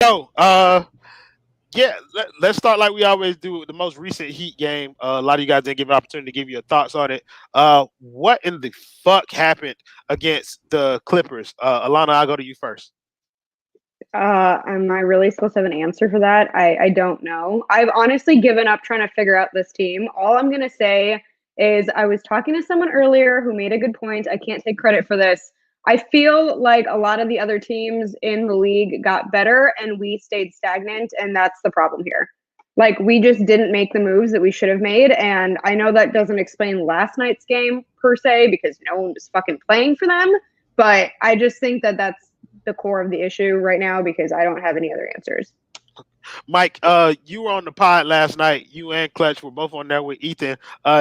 go. Let's start like we always do with the most recent Heat game. A lot of you guys didn't give an opportunity to give your thoughts on it. What in the fuck happened against the Clippers? Alana, I'll go to you first. Am I really supposed to have an answer for that? I don't know. I've honestly given up trying to figure out this team. All I'm going to say is I was talking to someone earlier who made a good point. I can't take credit for this. I feel like a lot of the other teams in the league got better and we stayed stagnant, and that's the problem here. Like, we just didn't make the moves that we should have made, and I know that doesn't explain last night's game per se because no one was fucking playing for them, but I just think that that's the core of the issue right now because I don't have any other answers. Mike, you were on the pod last night. You and Clutch were both on there with Ethan.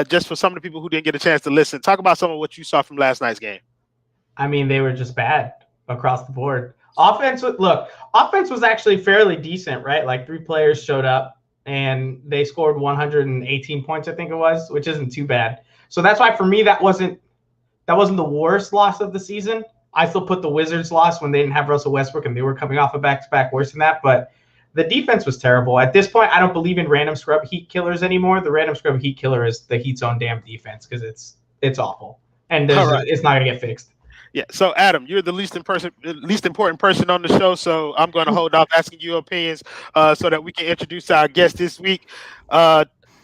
Just for some of the people who didn't get a chance to listen, talk about some of what you saw from last night's game. I mean, they were just bad across the board. Offense was actually fairly decent, right? Like 3 players showed up and they scored 118 points, I think it was, which isn't too bad. So that's why for me that wasn't the worst loss of the season. I still put the Wizards loss when they didn't have Russell Westbrook and they were coming off a back-to-back worse than that. But the defense was terrible. At this point, I don't believe in random scrub Heat killers anymore. The random scrub Heat killer is the Heat's own damn defense because it's awful. And it's not going to get fixed. Yeah, so Adam, you're the least important person on the show, so I'm going to hold off asking your opinions so that we can introduce our guest this week.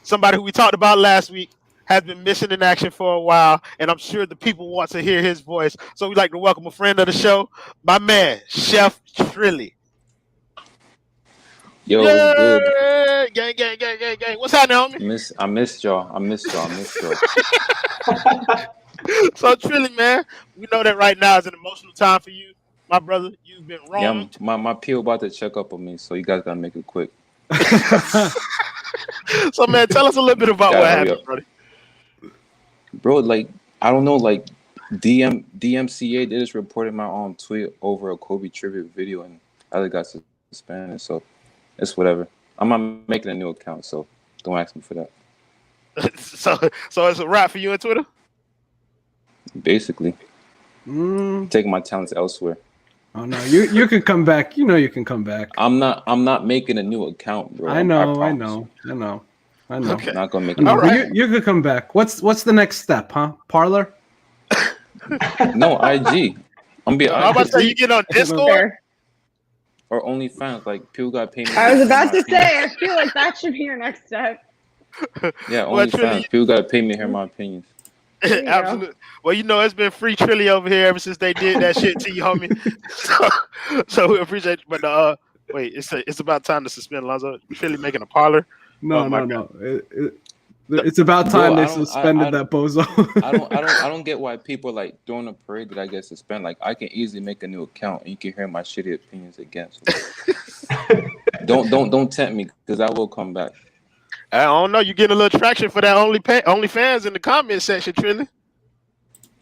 Somebody who we talked about last week has been missing in action for a while, and I'm sure the people want to hear his voice. So we'd like to welcome a friend of the show, my man, Chef Trilly. Yo, good. Gang. What's happening, homie? I missed y'all. So Trilly, man, we know that right now is an emotional time for you, my brother. You've been wronged. Yeah, my PO about to check up on me, so you guys gotta make it quick. So, man, tell us a little bit about what happened, brother. Bro, like I don't know, like DMCA they just reported my own tweet over a Kobe tribute video, and I got suspended. So it's whatever. I'm not making a new account, so don't ask me for that. So it's a wrap for you on Twitter. Basically, taking my talents elsewhere. Oh no, you can come back. You know you can come back. I'm not making a new account, bro. I know. Okay. I'm not gonna make. Right. You could come back. What's the next step, huh? Parlor? No, IG. I'm about to say you get on Discord or OnlyFans. Like people got paid. I was about to say, I feel like that should be your next step. Yeah, OnlyFans. People got to pay me to hear my opinions. Absolutely. Go. Well, you know, it's been free Trilly over here ever since they did that shit to you, homie. So we appreciate you. But wait, it's about time to suspend Lonzo. Trilly making a parlor. No. It's about time they suspended that bozo. I don't get why people like throwing a parade that I get suspended. Like I can easily make a new account and you can hear my shitty opinions again. So don't tempt me because I will come back. I don't know. You're getting a little traction for that OnlyFans in the comment section, Trilly.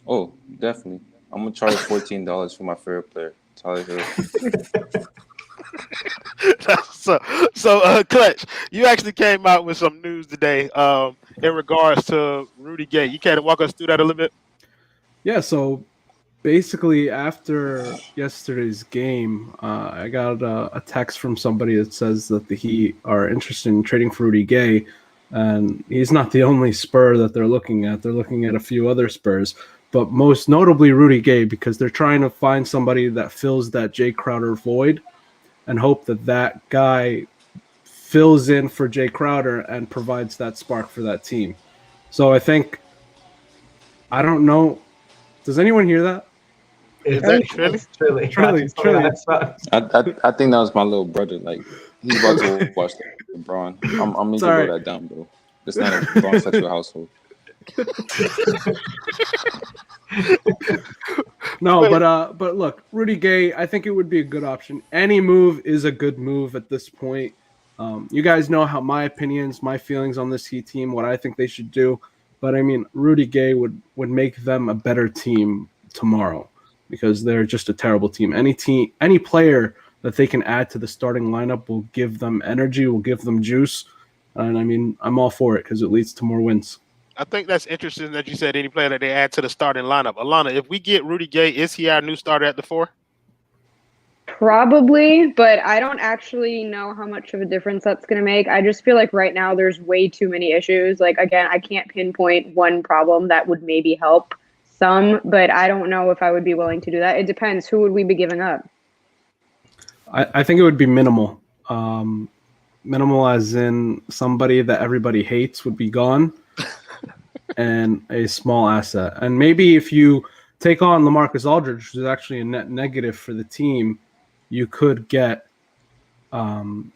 Oh, definitely. I'm gonna charge $14 for my favorite player, Tyler Hill. So, Clutch, you actually came out with some news today in regards to Rudy Gay. You can walk us through that a little bit? Yeah, so basically after yesterday's game, I got a text from somebody that says that the Heat are interested in trading for Rudy Gay, and he's not the only Spur that they're looking at. They're looking at a few other Spurs, but most notably Rudy Gay, because they're trying to find somebody that fills that Jay Crowder void and hope that guy fills in for Jay Crowder and provides that spark for that team. So I don't know. Does anyone hear that? Is that Trilly? I think that was my little brother. Like he's about to watch LeBron. I'm gonna go that down, bro. It's not a LeBron sexual household. No, but look, Rudy Gay, I think it would be a good option. Any move is a good move at this point. You guys know how my opinions, my feelings on this Heat team, what I think they should do. But I mean, Rudy Gay would make them a better team tomorrow because they're just a terrible team. Any player that they can add to the starting lineup will give them energy, will give them juice. And I mean, I'm all for it because it leads to more wins. I think that's interesting that you said any player that they add to the starting lineup. Alana, if we get Rudy Gay, is he our new starter at the 4? Probably, but I don't actually know how much of a difference that's going to make. I just feel like right now there's way too many issues. Like, again, I can't pinpoint one problem that would maybe help some, but I don't know if I would be willing to do that. It depends. Who would we be giving up? I think it would be minimal. Minimal as in somebody that everybody hates would be gone and a small asset. And maybe if you take on LaMarcus Aldridge, which is actually a net negative for the team, you could get LaMarcus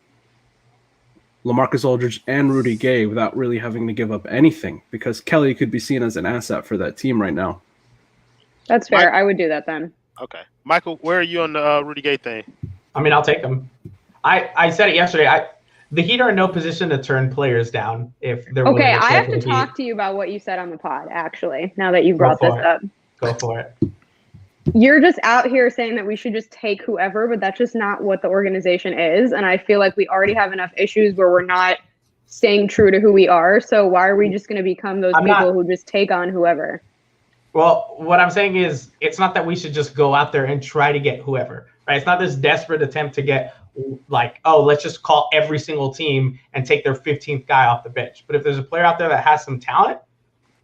Aldridge and Rudy Gay without really having to give up anything, because Kelly could be seen as an asset for that team right now. That's fair. I would do that then. Okay. Michael, where are you on the Rudy Gay thing? I mean, I'll take him. I said it yesterday. The Heat are in no position to turn players down if they're willing Okay, to I trade have for to the talk Heat. to you about what you said on the pod, actually, now that you brought Go this for it. up. Go for it. You're just out here saying that we should just take whoever, but that's just not what the organization is. And I feel like we already have enough issues where we're not staying true to who we are. So why are we just going to become those people who just take on whoever? Well, what I'm saying is it's not that we should just go out there and try to get whoever, right? It's not this desperate attempt to get like, oh, let's just call every single team and take their 15th guy off the bench. But if there's a player out there that has some talent,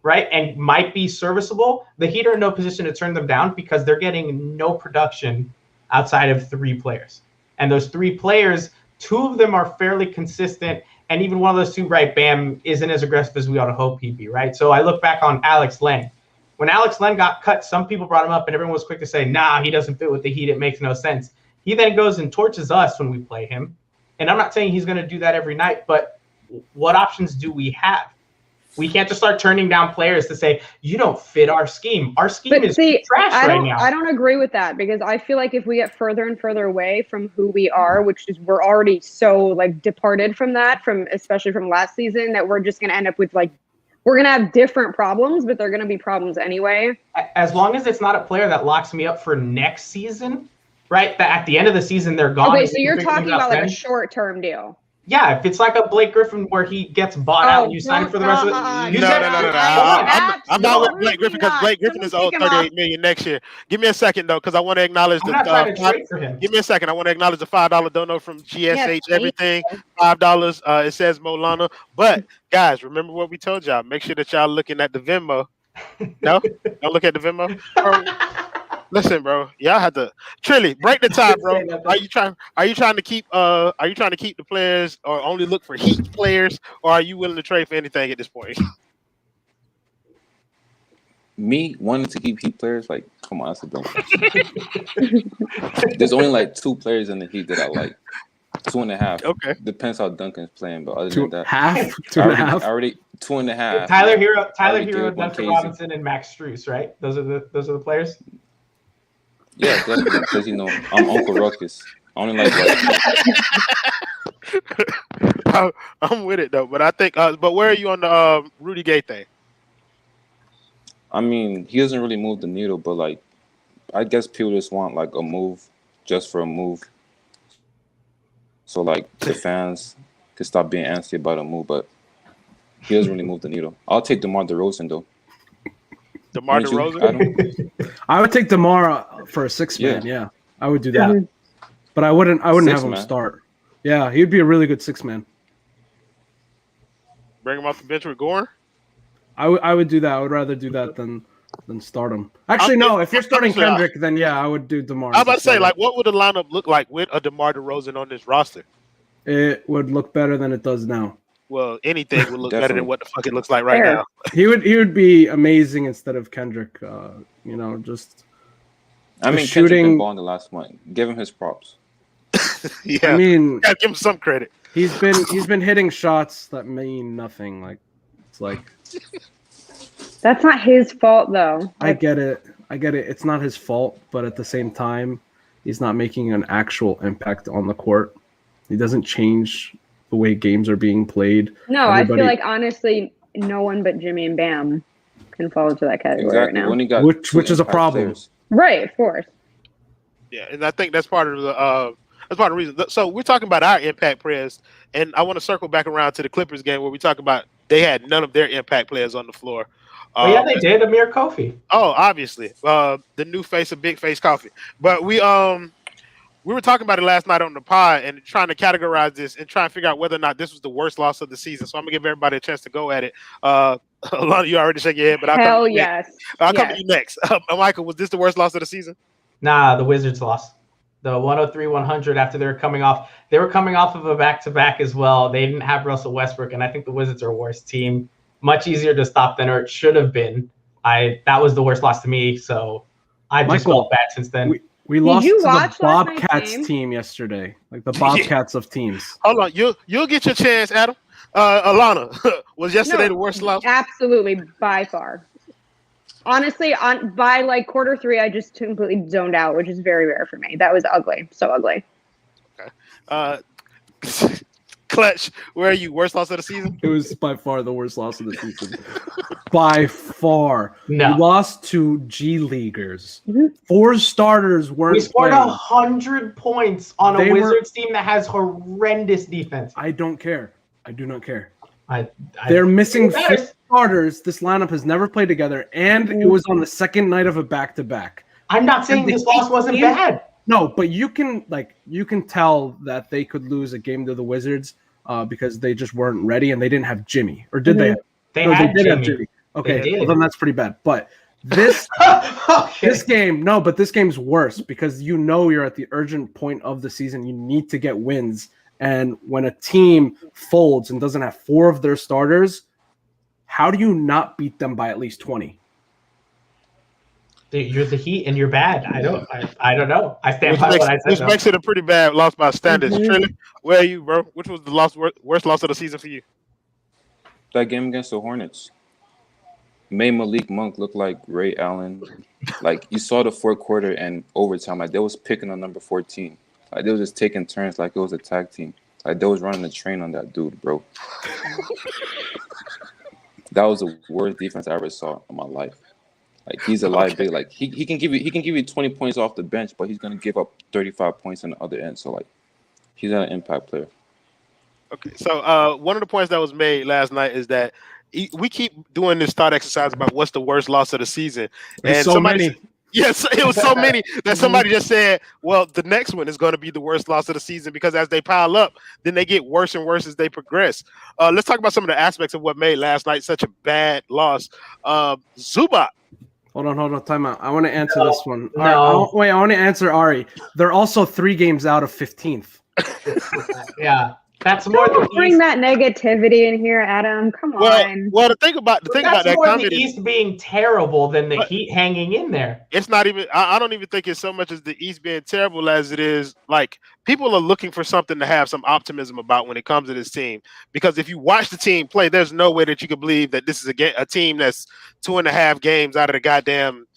right, and might be serviceable, the Heat are in no position to turn them down because they're getting no production outside of 3 players. And those 3 players, 2 of them are fairly consistent, and even one of those 2, right, Bam, isn't as aggressive as we ought to hope he'd be, right? So I look back on Alex Len. When Alex Len got cut, some people brought him up, and everyone was quick to say, nah, he doesn't fit with the Heat. It makes no sense. He then goes and torches us when we play him. And I'm not saying he's going to do that every night, but what options do we have? We can't just start turning down players to say, you don't fit our scheme. Our scheme is trash right now. I don't agree with that, because I feel like if we get further and further away from who we are, which is we're already so like departed from that, especially from last season, that we're just going to end up with like, we're going to have different problems, but they're going to be problems anyway. As long as it's not a player that locks me up for next season, right? That at the end of the season, they're gone. Okay, so you're talking about like a short-term deal. Yeah, if it's like a Blake Griffin where he gets bought out and you sign him for the rest of it. No. I'm not with Blake Griffin, because Blake Griffin is owed $38 million next year. Give me a second though, because I want to acknowledge I'm not trying to trade for him. Give me a second. I want to acknowledge the $5 dono from GSH Everything. $5. It says Molana. But guys, remember what we told y'all. Make sure that y'all looking at the Venmo. No, don't look at the Venmo. Listen, bro. Y'all have to Trilly break the tie, bro. Are you trying to keep the players, or only look for Heat players, or are you willing to trade for anything at this point? Me wanting to keep Heat players, like, come on, that's a dumb question. There's only like 2 players in the Heat that I like. 2.5. Okay. Depends how Duncan's playing, but other than that, 2.5. already 2.5. Tyler Hero, Duncan Robinson, and Max Strus, right? Those are the players. Yeah, definitely, because I'm Uncle Ruckus. I only like Ruckus. I'm with it though, but I think. But where are you on the Rudy Gay thing? I mean, he doesn't really move the needle, but like, I guess people just want like a move just for a move. So like the fans can stop being antsy about a move, but he doesn't really move the needle. I'll take DeMar DeRozan though. DeMar DeRozan? I would take DeMar for a 6-man. Yeah, I would do that. But I wouldn't have him start. Yeah, he'd be a really good 6-man. Bring him off the bench with Goran? I would do that. I would rather do that than start him. Actually, no. If you're starting Kendrick, then yeah, I would do DeMar. I was about to say, like, what would the lineup look like with a DeMar DeRozan on this roster? It would look better than it does now. Well, anything would look better than what the fuck it looks like right now. He would be amazing instead of Kendrick. Just. I mean, shooting. Kendrick been balling the last month. Give him his props. Yeah, I mean, gotta give him some credit. He's been hitting shots that mean nothing. Like, it's like. That's not his fault, though. I get it. It's not his fault, but at the same time, he's not making an actual impact on the court. He doesn't change the way games are being played. No, I feel like honestly, no one but Jimmy and Bam can fall into that category right now. When he got which is a problem. Players. Right, of course. Yeah, and I think that's part of the reason. So we're talking about our impact players, and I want to circle back around to the Clippers game where we talk about they had none of their impact players on the floor. Yeah, they did. Amir Kofi. Oh, obviously, the new face of Big Face Coffee. But we we were talking about it last night on the pod and trying to categorize this and try and figure out whether or not this was the worst loss of the season. So I'm gonna give everybody a chance to go at it. A lot of you already shake your head, but Hell I'll come yes. to you next. Michael, was this the worst loss of the season? Nah, the Wizards lost. The 103-100 after they were coming off of a back-to-back as well. They didn't have Russell Westbrook, and I think the Wizards are a worse team. Much easier to stop than it should have been. That was the worst loss to me, so I just felt bad since then. We lost to the Bobcats team yesterday, like the Bobcats of teams. Hold on, you'll get your chance, Adam. Alana, was yesterday the worst loss? Absolutely, by far. Honestly, by like quarter 3, I just completely zoned out, which is very rare for me. That was ugly, so ugly. Okay. Clutch, where are you? Worst loss of the season? It was by far the worst loss of the season. By far. No. We lost to G Leaguers. 4 starters weren't We scored playing. 100 points on a Wizards team that has horrendous defense. I don't care. I do not care. They're missing 4 starters. This lineup has never played together, and it was on the second night of a back-to-back. I'm not saying this loss wasn't bad. No, but you can tell that they could lose a game to the Wizards because they just weren't ready and they didn't have Jimmy. Or did they? They did Jimmy. have Jimmy. Okay, well, then that's pretty bad. But this this game's worse because you're at the urgent point of the season. You need to get wins. And when a team folds and doesn't have 4 of their starters, how do you not beat them by at least 20? You're the Heat and you're bad. I don't know. I stand by what I said. Which makes it a pretty bad loss by standards. Trilly, where are you, bro? Which was the worst loss of the season for you? That game against the Hornets made Malik Monk look like Ray Allen. Like you saw the 4th quarter and overtime, like they was picking on number 14. Like they was just taking turns like it was a tag team. Like they was running the train on that dude, bro. That was the worst defense I ever saw in my life. Like he's a liability. Like he can give you 20 points off the bench, but he's gonna give up 35 points on the other end. So like he's not an impact player. Okay, so one of the points that was made last night is that we keep doing this thought exercise about what's the worst loss of the season, and so many. Yes, it was so many that somebody just said, well, the next one is going to be the worst loss of the season because as they pile up, then they get worse and worse as they progress. Let's talk about some of the aspects of what made last night such a bad loss. Zubac. Hold on, time out. I want to answer this one. No. I want to answer Ari. They're also 3 games out of 15th. Yeah. That's more than Don't bring that negativity in here, Adam. Come on. Well, the thing about that more comment the East being terrible than the Heat hanging in there. It's not even. I don't even think it's so much as the East being terrible as it is like people are looking for something to have some optimism about when it comes to this team. Because if you watch the team play, there's no way that you could believe that this is a team that's 2.5 games out of the goddamn,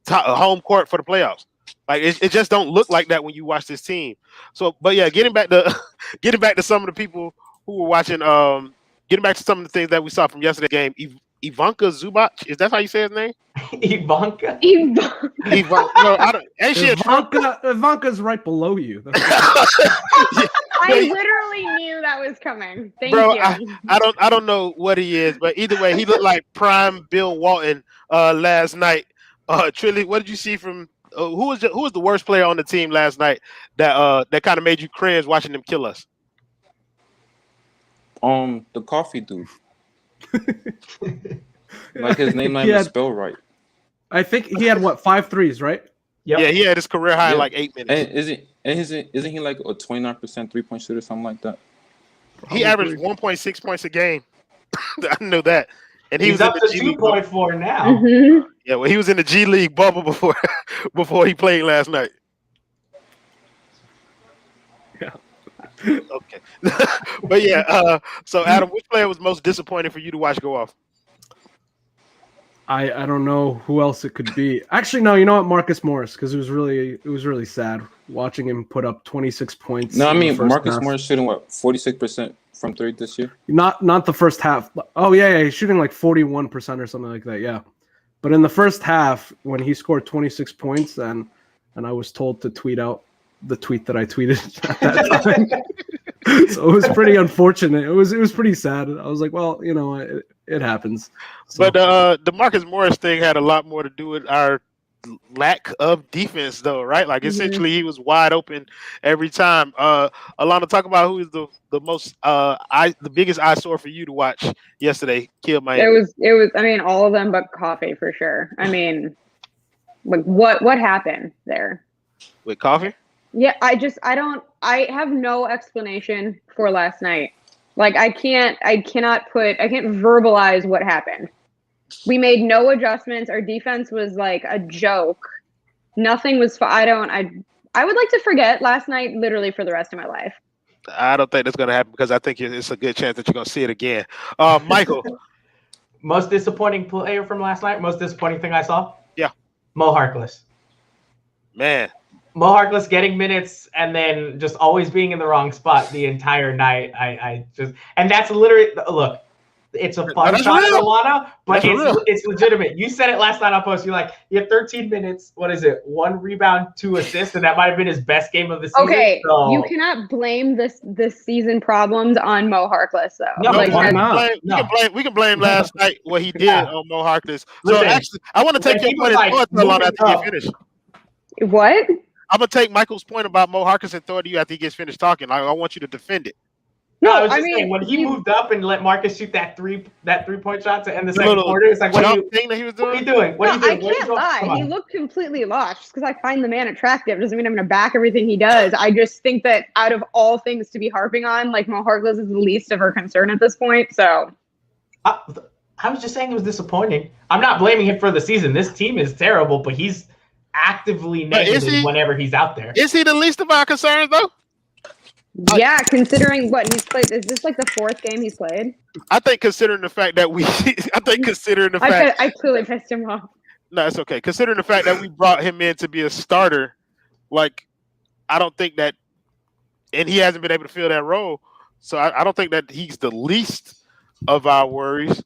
home court for the playoffs. Like it just don't look like that when you watch this team. So, but yeah, getting back to some of the people who were watching, getting back to some of the things that we saw from yesterday's game. Ivanka Zubac, is that how you say his name? Ivanka. No, I don't. Ain't she Ivanka's right below you. I literally knew that was coming. Thank you. I don't know what he is, but either way, he looked like prime Bill Walton last night. Trilly, what did you see from? Who was the worst player on the team last night that kind of made you cringe watching them kill us? The coffee dude. Like his name not even spelled right. I think he had 5 threes, right? Yep. Yeah, he had his career high in like 8 minutes. And isn't he like a 29% 3-point shooter or something like that? He averaged 1.6 points a game. I know that. And he's up to 2.4 now. Mm-hmm. Yeah, well, he was in the G League bubble before he played last night. Yeah. Okay. But yeah, so Adam, which player was most disappointing for you to watch go off? I don't know who else it could be. Actually, no, you know what? Marcus Morris, because it was really sad watching him put up 26 points. No, I mean Marcus Morris shooting 46% from 3 this year. Not the first half. Oh yeah, he's shooting like 41% or something like that. Yeah, but in the first half when he scored 26 points, and I was told to tweet out the tweet that I tweeted at that time. So it was pretty unfortunate. It was pretty sad. I was like, well, it happens. So. But the Marcus Morris thing had a lot more to do with our lack of defense, though, right? Like Mhm. essentially, he was wide open every time. Alana, talk about who is the most the biggest eyesore for you to watch yesterday. Kill It Miami was. I mean, all of them, but Coffee for sure. I mean, like what happened there? with Coffee. Yeah, I have no explanation for last night. Like I can't verbalize what happened. We made no adjustments. Our defense was like a joke. Nothing was I would like to forget last night literally for the rest of my life. I don't think that's going to happen because I think it's a good chance that you're going to see it again. Michael. Most disappointing player from last night. Most disappointing thing I saw. Yeah. Mo Harkless. Man. Mo Harkless getting minutes and then just always being in the wrong spot the entire night. And that's literally look. It's a fun shot for Alana, but it's legitimate. You said it last night on post. You're like, you have 13 minutes. What is it? 1 rebound, 2 assists, and that might have been his best game of the season. Okay, so. you cannot blame this season problems on Mo Harkless though. No, like, why not? We can blame last night what he did on Mo Harkless. So Listen, actually, I want to take your point and throw it to Alana after you finish. What? I'm gonna take Michael's point about Mo Harkless and throw it to you after he gets finished talking. I want you to defend it. No, I was just saying when he moved up and let Marcus shoot that 3-point shot to end the second quarter, it's like, what are you doing? I can't lie. He looked completely lost just because I find the man attractive. Doesn't mean I'm going to back everything he does. I just think that out of all things to be harping on, like Mo Harkless is the least of her concern at this point. So I was just saying it was disappointing. I'm not blaming him for the season. This team is terrible, but he's actively negative whenever he's out there. Is he the least of our concerns, though? Yeah, considering what he's played, is this like the 4th game he's played? I think considering the fact that I clearly pissed him off. No, it's okay. Considering the fact that we brought him in to be a starter, like I don't think that, and he hasn't been able to fill that role, so I don't think that he's the least of our worries.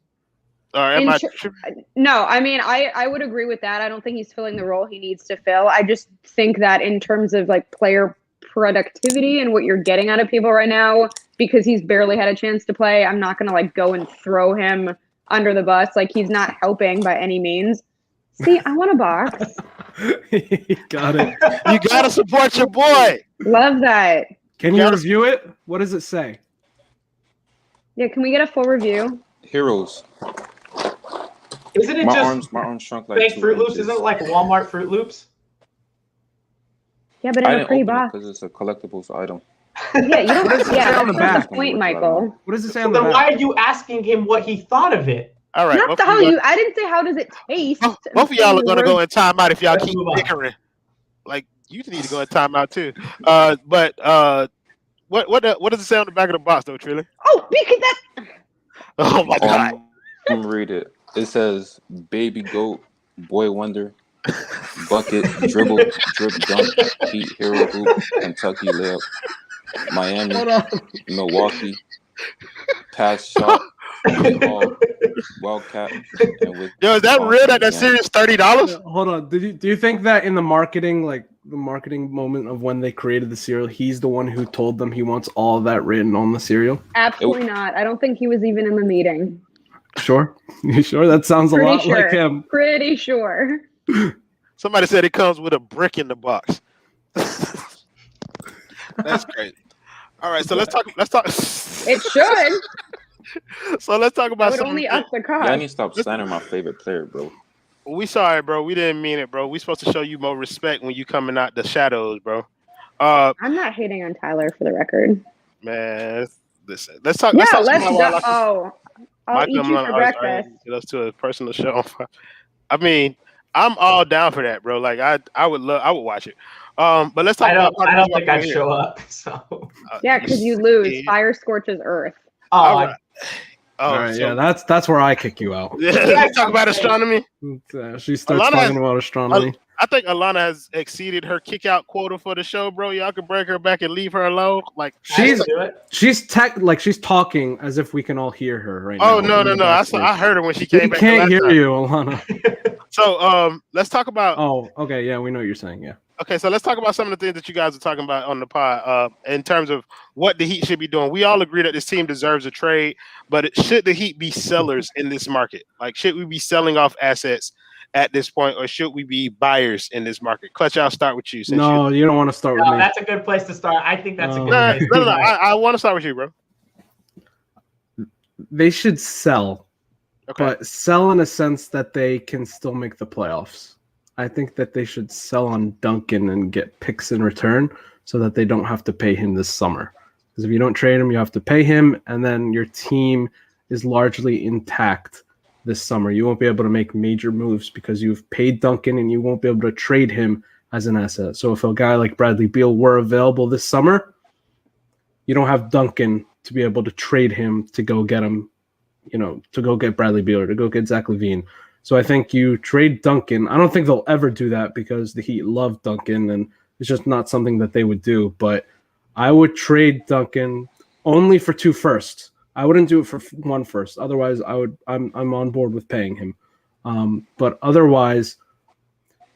No, I mean I would agree with that. I don't think he's filling the role he needs to fill. I just think that in terms of like player productivity and what you're getting out of people right now, because he's barely had a chance to play, I'm not gonna like go and throw him under the bus. Like he's not helping by any means. See, I want a box. Got it. You gotta support your boy. Love that. Can you review it? What does it say? Yeah, can we get a full review? Heroes. Isn't it my arms shrunk like fake Fruit Loops? Isn't it like Walmart Fruit Loops? Yeah, but in a pretty box. Because it's a collectibles item. Yeah, you don't. That's the point, Michael. What does it say So on the then back? why are you asking him what he thought of it? All right. Not how you. I didn't say how does it taste. Both of y'all are gonna go in timeout if y'all keep bickering. Like you need to go in timeout too. But what does it say on the back of the box though, Trilly? Oh, because that. Oh my God. I'm read it. It says Baby Goat, Boy Wonder, Bucket, Dribble, Drip Dunk, Heat, Hero Hoop, Kentucky Layup, Miami, Milwaukee, Pass Shot, Ball, Wildcat, and with Yo, is that real? That serious $30? Hold on. Do you think that in the marketing, like the marketing moment of when they created the cereal, he's the one who told them he wants all of that written on the cereal? Absolutely not. I don't think he was even in the meeting. Sure. You sure? That sounds a lot like him. Pretty sure. Somebody said it comes with a brick in the box. That's crazy. All right, so let's talk. It should. So let's talk about. I would only up the cost. Y'all need to stop slandering my favorite player, bro. We sorry, bro. We didn't mean it, bro. We supposed to show you more respect when you coming out the shadows, bro. I'm not hating on Tyler for the record. Man, listen. Let's talk. Yeah, let's go. Oh, I'll eat you for breakfast. Get us to a personal show. I mean, I'm all down for that, bro. Like I would watch it. But let's talk about. I don't think I'd show up. So yeah, because you lose. Fire scorches earth. Oh, right. All right, yeah, that's where I kick you out. Yeah, talk about astronomy. She starts talking about astronomy. I think Alana has exceeded her kick out quota for the show, bro. Y'all can break her back and leave her alone. Like she's talking as if we can all hear her right now. Oh no! I heard her when she came back. We can't hear you, Alana. So let's talk about. Oh, okay, yeah, we know what you're saying. Yeah. Okay, so let's talk about some of the things that you guys are talking about on the pod in terms of what the Heat should be doing. We all agree that this team deserves a trade, but should the Heat be sellers in this market? Like, should we be selling off assets at this point, or should we be buyers in this market? Clutch, I'll start with you. No, you don't want to start with No, me. that's a good place to start. I think that's a good No, place. no, I want to start with you, bro. They should sell, Okay. but sell in a sense that they can still make the playoffs. I think that they should sell on Duncan and get picks in return so that they don't have to pay him this summer. Because if you don't trade him, you have to pay him, and then your team is largely intact this summer. You won't be able to make major moves because you've paid Duncan and you won't be able to trade him as an asset. So if a guy like Bradley Beal were available this summer, you don't have Duncan to be able to trade him to go get him, to go get Bradley Beal or to go get Zach LaVine. So I think you trade Duncan. I don't think they'll ever do that because the Heat love Duncan and it's just not something that they would do. But I would trade Duncan only for 2 firsts. I wouldn't do it for 1 first. Otherwise, I'm on board with paying him. But otherwise,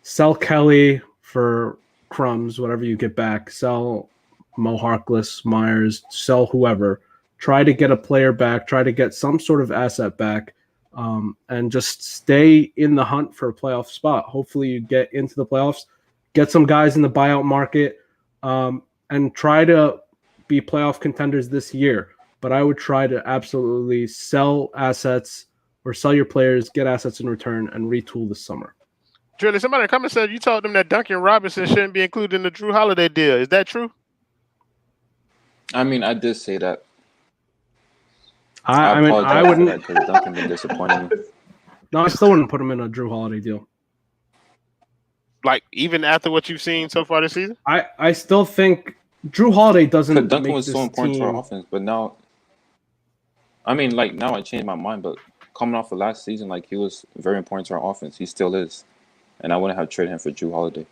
sell Kelly for crumbs, whatever you get back. Sell Mo Harkless, Myers, sell whoever. Try to get a player back. Try to get some sort of asset back, and just stay in the hunt for a playoff spot. Hopefully, you get into the playoffs. Get some guys in the buyout market, and try to be playoff contenders this year. But I would try to absolutely sell assets or sell your players, get assets in return, and retool this summer. Drilly, somebody in the comments said you told them that Duncan Robinson shouldn't be included in the Drew Holiday deal. Is that true? I mean, I did say that. I mean, I wouldn't. Because Duncan been disappointing me. No, I still wouldn't put him in a Drew Holiday deal. Like, even after what you've seen so far this season? I still think Drew Holiday doesn't. Duncan make was this so important team. to our offense, but now, I mean, like now I changed my mind. But coming off of last season, like he was very important to our offense. He still is, and I wouldn't have traded him for Drew Holiday.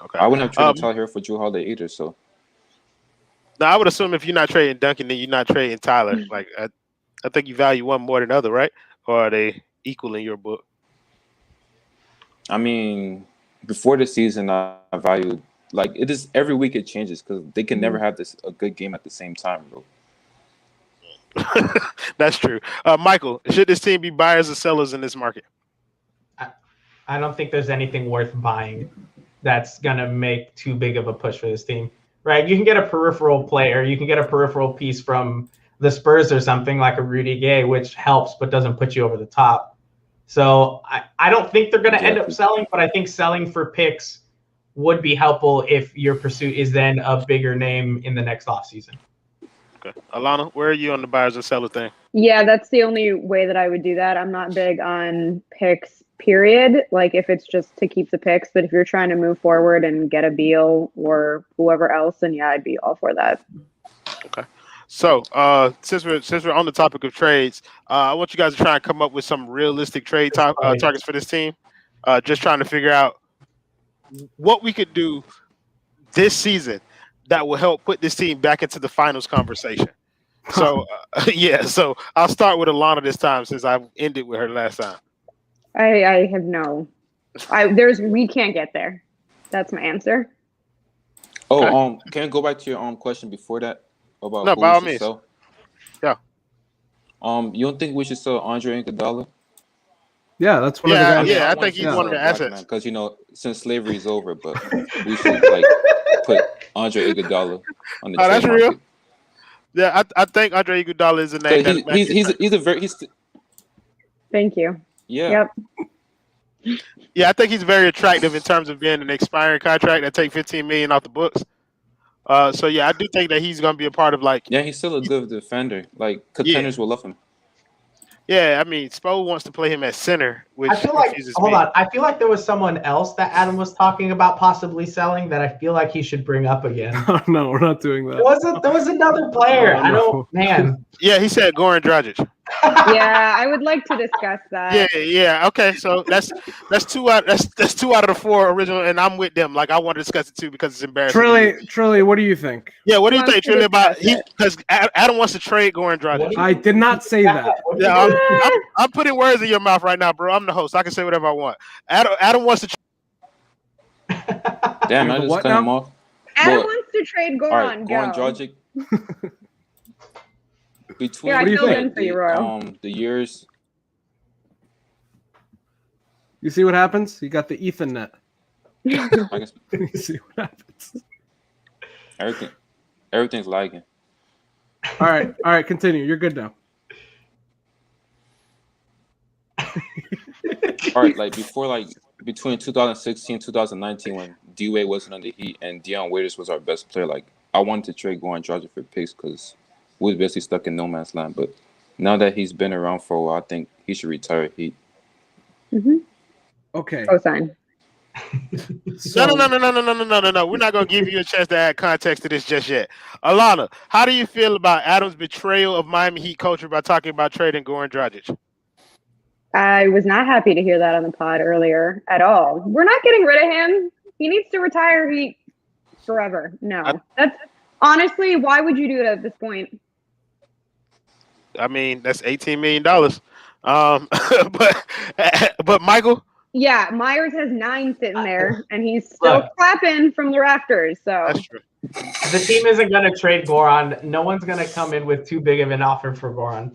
Okay. I wouldn't have traded Tyler Hero for Drew Holiday either. So. Now, I would assume if you're not trading Duncan, then you're not trading Tyler. Like, I think you value one more than the other, right? Or are they equal in your book? I mean, before the season, I valued like it is every week it changes because they can never have a good game at the same time, bro. That's true. Michael, should this team be buyers or sellers in this market? I don't think there's anything worth buying that's gonna make too big of a push for this team. Right, you can get a peripheral player, you can get a peripheral piece from the Spurs or something like a Rudy Gay, which helps but doesn't put you over the top. So I don't think they're going to end up selling, but I think selling for picks would be helpful if your pursuit is then a bigger name in the next offseason. Okay, Alana, where are you on the buyers and seller thing? Yeah, that's the only way that I would do that. I'm not big on picks, period. Like if it's just to keep the picks, but if you're trying to move forward and get a Beal or whoever else, then yeah, I'd be all for that. Okay. So since we're on the topic of trades, I want you guys to try and come up with some realistic trade targets for this team. Just trying to figure out what we could do this season that will help put this team back into the finals conversation. So so I'll start with Alana this time since I ended with her last time. I have no. We can't get there. That's my answer. Oh, Okay. Can I go back to your question before that about No, who by all we should means. sell? Yeah. You don't think we should sell Andre Iguodala? Yeah, that's one of the guys. Yeah, I think he's one of the assets. Because since slavery is over, but we should like put Andre Iguodala on the trade that's market. real. Yeah, I think Andre Iguodala is a name. He's Thank you. yeah. Yep. Yeah, I think he's very attractive in terms of being an expiring contract that take $15 million off the books. So yeah, I do think that he's going to be a part of Yeah, he's still a good defender. Like contenders will love him. Yeah, I mean, Spo wants to play him at center, which I feel like confuses hold me. on. I feel like there was someone else that Adam was talking about possibly selling that I feel like he should bring up again. Oh, no, we're not doing that. There was another player. Oh, I no. don't, man. Yeah, he said Goran Dragic. Yeah, I would like to discuss that. Yeah. Okay, so that's 2 out. That's 2 out of the 4 original, and I'm with them. Like I want to discuss it too because it's embarrassing. Trilly, what do you think? Yeah, what do you Who think, wants Trilly? to About discuss it? because Adam wants to trade Goran Dragic. I did not say that. Yeah, I'm putting words in your mouth right now, bro. I'm the host. I can say whatever I want. Adam wants to. Damn, I just What cut now? him off. Adam Well, wants to trade Goran. All right, Goran Go. Dragic. Between Yeah, I filled in for you, Royal. the years You see what happens? You got the Ethernet. I guess You see what happens? everything's lagging. All right. Continue. You're good now. All right, like before, like between 2016 2019 when D Wade wasn't on the Heat and Deion Waiters was our best player, like I wanted to trade Goran Dragic for picks because we was basically stuck in no man's land. But now that he's been around for a while, I think he should retire Heat. Mm-hmm. Okay. Cosign. So, No. We're not gonna give you a chance to add context to this just yet. Alana, how do you feel about Adams' betrayal of Miami Heat culture by talking about trading Goran Dragic? I was not happy to hear that on the pod earlier at all. We're not getting rid of him. He needs to retire forever. No. That's honestly, why would you do it at this point? I mean, that's $18 million. But Michael. Yeah, Myers has 9 sitting there, and he's still clapping from the rafters. So That's true. The team isn't going to trade Goran. No one's going to come in with too big of an offer for Goran.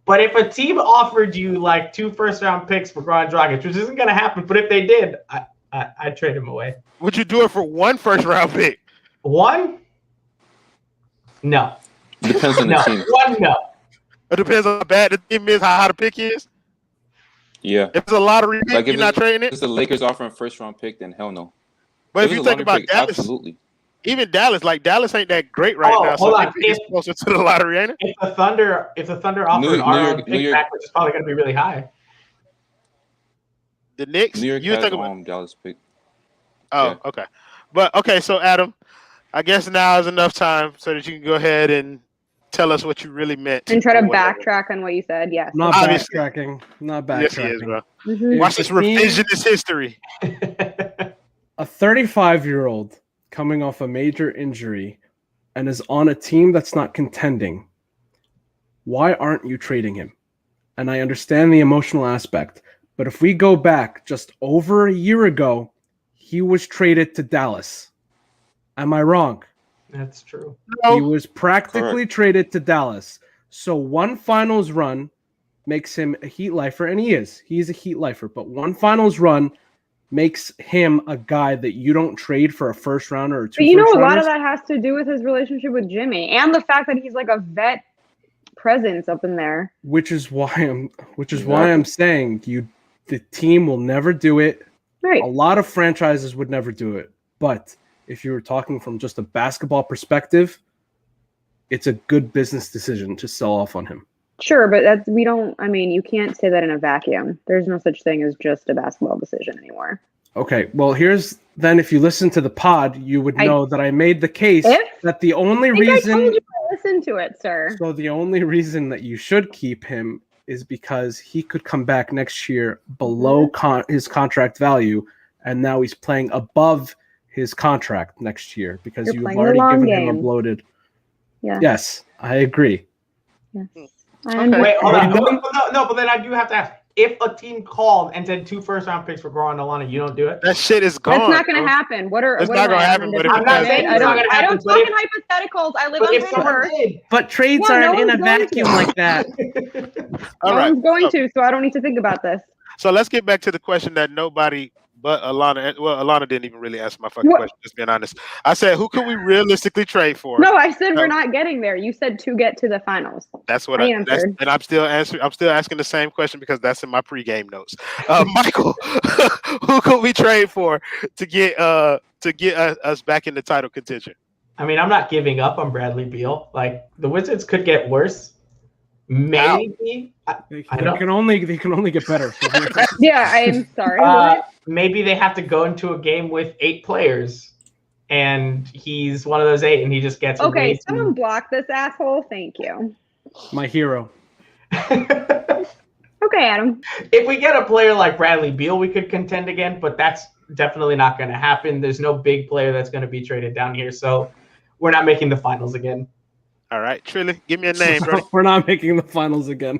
But if a team offered you like 2 first-round picks for Goran Dragic, which isn't going to happen, but if they did, I'd trade him away. Would you do it for 1 first-round pick? 1? No. Depends on the team. 1, no. It depends on how bad the team is, how high the pick is. Yeah. If it's a lottery pick, Like you're not trading it. If the Lakers offering a first-round pick, then hell no. But if you think about Dallas, absolutely. Even Dallas ain't that great right now. Hold So on. it's closer to the lottery, ain't it? If the Thunder offered our pick back, which is probably going to be really high. The Knicks. New York you has think about Dallas pick. Oh, Yeah. Okay. But okay, so Adam, I guess now is enough time so that you can go ahead and tell us what you really meant. And try to backtrack on what you said. Yes. Not Obviously. backtracking. Not backtracking. Yes, he is, bro. Mhm. Watch this revisionist history. A 35-year-old coming off a major injury and is on a team that's not contending. Why aren't you trading him? And I understand the emotional aspect, but if we go back just over a year ago, he was traded to Dallas. Am I wrong? That's true. He was practically traded to Dallas. So one finals run makes him a Heat lifer, and he is. He's a Heat lifer, but one finals run makes him a guy that you don't trade for a first rounder or 2 But you know, a lot first-rounders. of that has to do with his relationship with Jimmy and the fact that he's like a vet presence up in there. Which is why I'm saying the team will never do it. Right. A lot of franchises would never do it. But if you were talking from just a basketball perspective, it's a good business decision to sell off on him. Sure, but you can't say that in a vacuum. There's no such thing as just a basketball decision anymore. Okay, well, if you listen to the pod, you would know that I made the case that the only reason I told you to listen to it, sir. So the only reason that you should keep him is because he could come back next year below his contract value, and now he's playing above his contract next year because you've already given him a bloated. Yeah. Yes, I agree. Yes. Okay. Wait, hold on. No, but then I do have to ask. If a team called and said 2 first-round picks for Goran Alana, you don't do it? That shit is gone. That's not going to happen. It's not going to happen. But I'm not saying it's not going to happen. I don't talk in hypotheticals. I live on paper. But trades aren't in a vacuum like that. All right. No one's going to, so I don't need to think about this. So let's get back to the question that nobody but Alana. Well, Alana didn't even really answer my fucking question. Just being honest, I said, who could we realistically trade for? No, I said we're not getting there. You said to get to the finals. That's what I answered, and I'm still answering. I'm still asking the same question because that's in my pregame notes. Michael, who could we trade for to get us back in the title contention? I mean, I'm not giving up on Bradley Beal. Like the Wizards could get worse. Maybe they can only get better. Yeah, I'm sorry. Maybe they have to go into a game with 8 players, and he's one of those 8, and he just gets okay. Someone block this asshole. Thank you. My hero. Okay, Adam. If we get a player like Bradley Beal, we could contend again, but that's definitely not going to happen. There's no big player that's going to be traded down here, so we're not making the finals again. All right, Trilly, give me a name, bro. We're not making the finals again.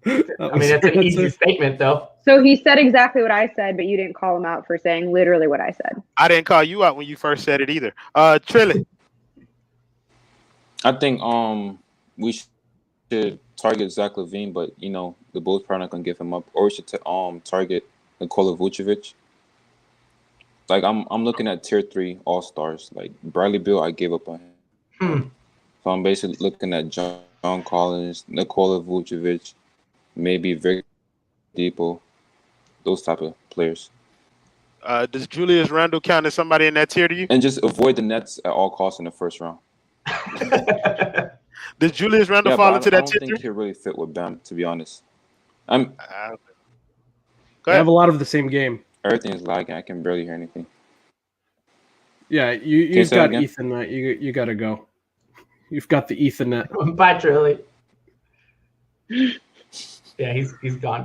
That's an easy statement, though. So he said exactly what I said, but you didn't call him out for saying literally what I said. I didn't call you out when you first said it either. Trilly. I think we should target Zach LaVine, but the Bulls probably not gonna give him up. Or we should target Nikola Vucevic. Like I'm looking at tier 3 all-stars. Like Bradley Beal, I gave up on him. So I'm basically looking at John Collins, Nikola Vucevic, maybe Victor Depot, those type of players. Does Julius Randle count as somebody in that tier to you? And just avoid the Nets at all costs in the first round. Does Julius Randle Yeah, fall but into I that don't tier think three? he'll really fit with Bam, to be honest. I'm Go They ahead. have a lot of the same game. everything is lagging. I can barely hear anything. Yeah, Can you you've say got that again? Ethernet. You got to go. You've got the Ethernet. Bye, Trilly. Yeah, he's gone.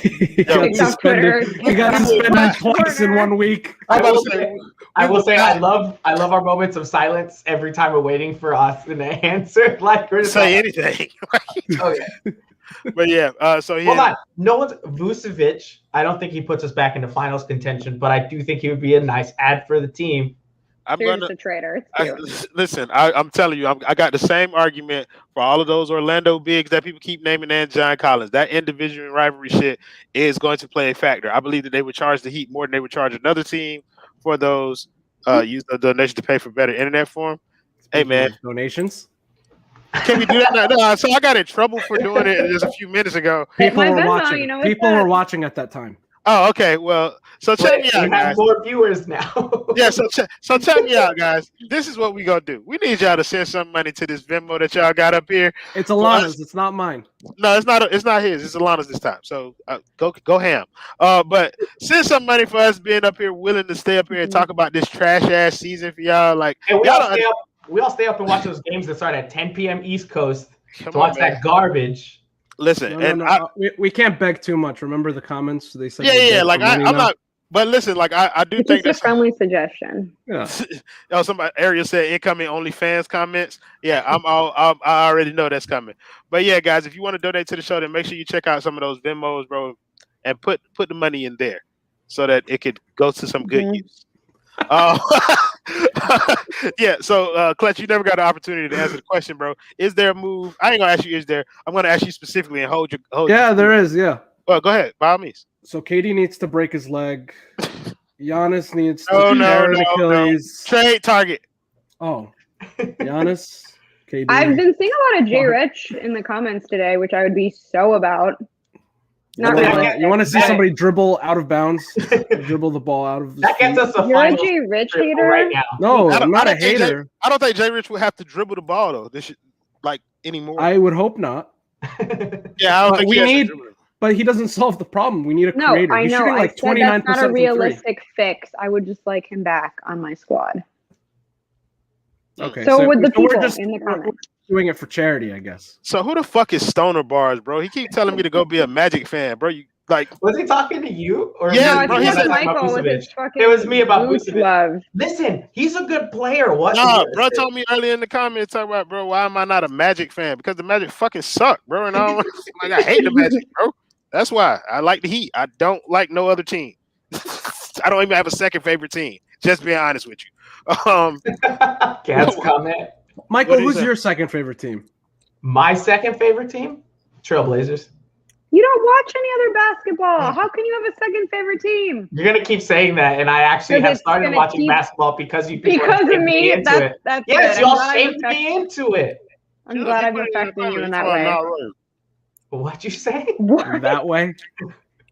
He got TikTok, Twitter. suspended. He got suspended twice in 1 week. I about will to say, say, I love our moments of silence every time we're waiting for Austin to answer. Like we're just say like, anything. oh yeah. But yeah, so Hold yeah, on. No one's Vucevic. I don't think he puts us back into finals contention, but I do think he would be a nice add for the team. I'm You're gonna just a traitor. It's cute. listen. I'm telling you, I got the same argument for all of those Orlando bigs that people keep naming and John Collins. That in-division rivalry shit is going to play a factor. I believe that they would charge the Heat more than they would charge another team for those use the donation to pay for better internet for them. Hey Speaking man, of donations. can we do that? No, so I got in trouble for doing it just a few minutes ago. Hit People my were Venmo, watching. you know what's People up. were watching at that time. Oh, okay. Well, so check me We out, have guys. more viewers now. Yeah, so check me out, guys. This is what we gonna do. We need y'all to send some money to this Venmo that y'all got up here. It's Alana's. It's not mine. No, it's not. It's not his. It's Alana's this time. So go ham. But send some money for us being up here, willing to stay up here and talk about this trash ass season for y'all. Like And we y'all all stay up and watch those games that start at 10 p.m. East Coast come to on, watch man. that garbage. Listen, No. We can't beg too much. Remember the comments? They said yeah. we're Like for money I'm now? not. But listen, like I do It's think just a that's friendly suggestion. Yeah. somebody Ariel said incoming OnlyFans comments. Yeah, I already know that's coming. But yeah, guys, if you want to donate to the show, then make sure you check out some of those Venmos, bro, and put the money in there so that it could go to some good use. Yeah. So, Clutch, you never got an opportunity to answer the question, bro. Is there a move? I ain't gonna ask you. Is there? I'm gonna ask you specifically and hold your. Yeah, there is. Yeah. Well, go ahead. By all means. So KD needs to break his leg. Giannis needs to No, tear an Achilles. Trade target. Oh, Giannis, KD. I've been seeing a lot of Jay Rich in the comments today, which I would be so about. Not really. You want to see somebody dribble out of bounds, dribble the ball out of. That gets us a You're a finals Jay Rich trip hater? right now. No, I don't- I'm not I a don't think hater. I don't think Jay Rich would have to dribble the ball though. This should like anymore. I would hope not. Yeah, I don't But think we he has to need- dribble it. But he doesn't solve the problem. We need a No, creator. I He's know. shooting I like said 29% that's not a from three. realistic fix. I would just like him back on my squad. Okay, So would the we're people just in the we're comments. doing it for charity, I guess. So who the fuck is Stoner Bars, bro? He keep telling me to go be a Magic fan, bro. You like Was he talking to you? Or Yeah, No, I bro, think he that's said- Michael with his fucking It was me about Boots Vucevic. love. Listen, he's a good player. What? nah, bro told me earlier in the comments talk about, bro, why am I not a Magic fan? Because the Magic fucking suck, bro. And I don't like I hate the Magic, bro. That's why I like the Heat. I don't like no other team. I don't even have a second favorite team. Just being honest with you. Cat's comment. Michael, What do you who's say? your second favorite team? My second favorite team, Trailblazers. You don't watch any other basketball. How can you have a second favorite team? You're gonna keep saying that, and I actually Because have it's started gonna watching keep- basketball because you people Because of shaped me, into that's it. that's Yes, good. y'all I'm shaped glad, me into it. I'm glad I've affected you in that way. What'd you say? What? That way?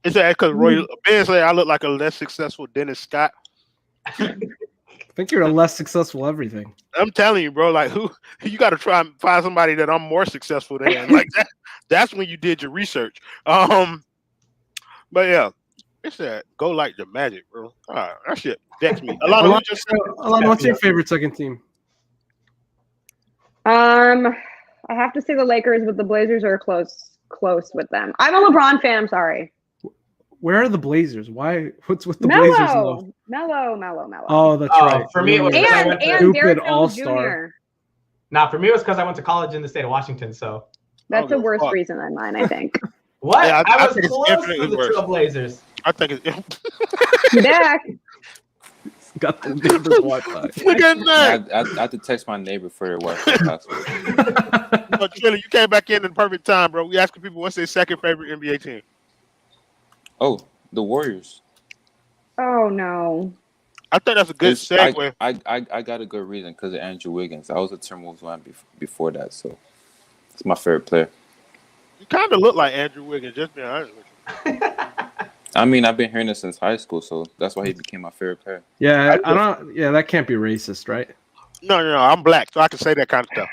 It's that because Roy Ben said I look like a less successful Dennis Scott. I think you're a less successful everything. I'm telling you, bro. Like, who you got to try and find somebody that I'm more successful than. Like that. That's when you did your research. But yeah, it's that go like the Magic, bro. That shit decks me. Alana, what's your favorite second team? I have to say the Lakers, but the Blazers are close with them. I'm a LeBron fan. I'm sorry. Where are the Blazers? Why? What's with the Blazers? Love? Mellow. Oh, that's right. For me, it was because I went to and stupid Derek Jones all-star. Jr. Nah, for me, it was because I went to college in the state of Washington. So That's a Okay, worse fuck. reason than mine, I think. what? Yeah, I I was think it's close to infinitely the worse. Trailblazers. I think it's Dak. Got the neighbor's Wi-Fi. look at that. I have to text my neighbor for their Wi-Fi password. But Trilly, you came back in the perfect time, bro. We asking people what's their second favorite NBA team. Oh, the Warriors. Oh no. I think that's a good segue. I got a good reason because of Andrew Wiggins. I was a Timberwolves fan before that, so it's my favorite player. You kind of look like Andrew Wiggins, just being honest with you. I mean, I've been hearing it since high school, so that's why he became my favorite player. Yeah, I don't. Yeah, that can't be racist, right? No, I'm black, so I can say that kind of stuff.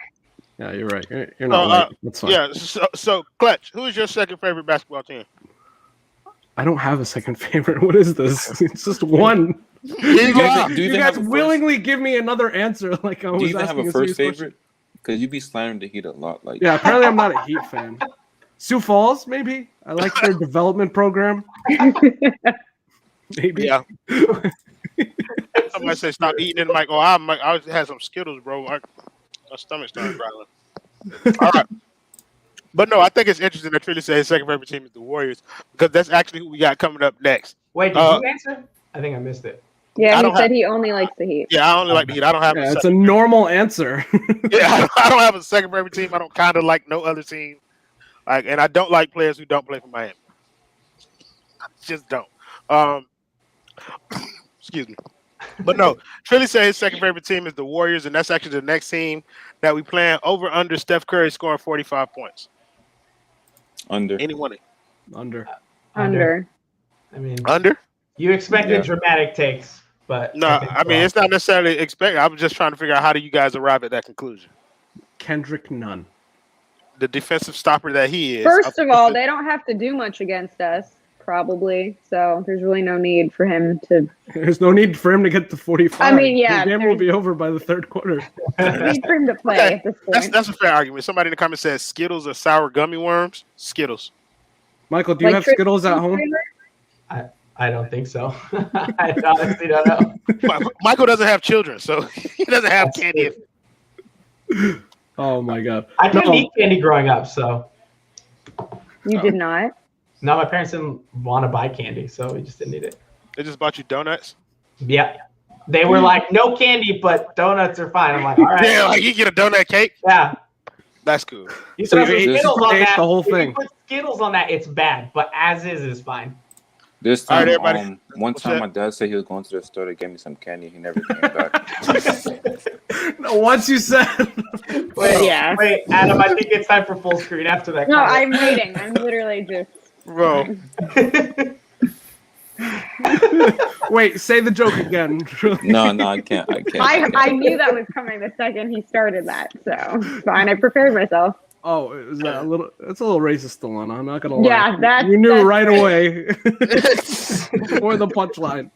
Yeah, you're right. You're not white. That's fine. Yeah, so Clutch, who is your second favorite basketball team? I don't have a second favorite. What is this? It's just one. You guys willingly give me another answer like I was. Do you even have a first favorite? Question. Because you be slandering the Heat a lot. Like, yeah, apparently I'm not a Heat fan. Sioux Falls, maybe. I like their development program. Maybe. Yeah. Somebody say stop eating it. Like, I had some Skittles, bro. My stomach started growling. All right. But no, I think it's interesting that Trilly said his second favorite team is the Warriors because that's actually who we got coming up next. Wait, did you answer? I think I missed it. Yeah, he said he only likes the Heat. Yeah, I only like the Heat. I don't have. Yeah, it's a normal answer. Yeah, I don't have a second favorite team. I don't kind of like no other team. Like, and I don't like players who don't play for Miami. I just don't. Excuse me. But no, Trilly said his second favorite team is the Warriors, and that's actually the next team that we plan over under Steph Curry scoring 45 points. Under. Anyone? Under. I mean, under? You expected dramatic takes, but no, I mean it's not necessarily expected. I was just trying to figure out how do you guys arrive at that conclusion. Kendrick Nunn. The defensive stopper that he is. First of all, they don't have to do much against us, probably. So there's really no need for him to. There's no need for him to get to 45. I mean, yeah, the game will be over by the third quarter. Need for him to play at this point. That's a fair argument. Somebody in the comments says Skittles are sour gummy worms. Skittles. Michael, do you have Skittles at home? I don't think so. I honestly don't know. Michael doesn't have children, so he doesn't have candy. Oh my god! I didn't eat candy growing up, so. You did not? No, my parents didn't want to buy candy, so we just didn't eat it. They just bought you donuts? Yeah. They were like, no candy, but donuts are fine. I'm like, all right. Yeah, like you get a donut cake? Yeah. That's cool. You put Skittles on that. The whole thing. If you put Skittles on that, it's bad, but as is fine. This time, all right, everybody. One time my dad said he was going to the store to get me some candy. He never came back. No, once you said. Wait, Adam, I think it's time for full screen after that. No, I'm reading. I'm literally just. Bro. Wait, say the joke again. No, I can't. I knew that was coming the second he started that, so fine. I prepared myself. Oh, is that a little? That's a little racist, Alana. I'm not gonna lie. Yeah, you knew right away. Or the punchline.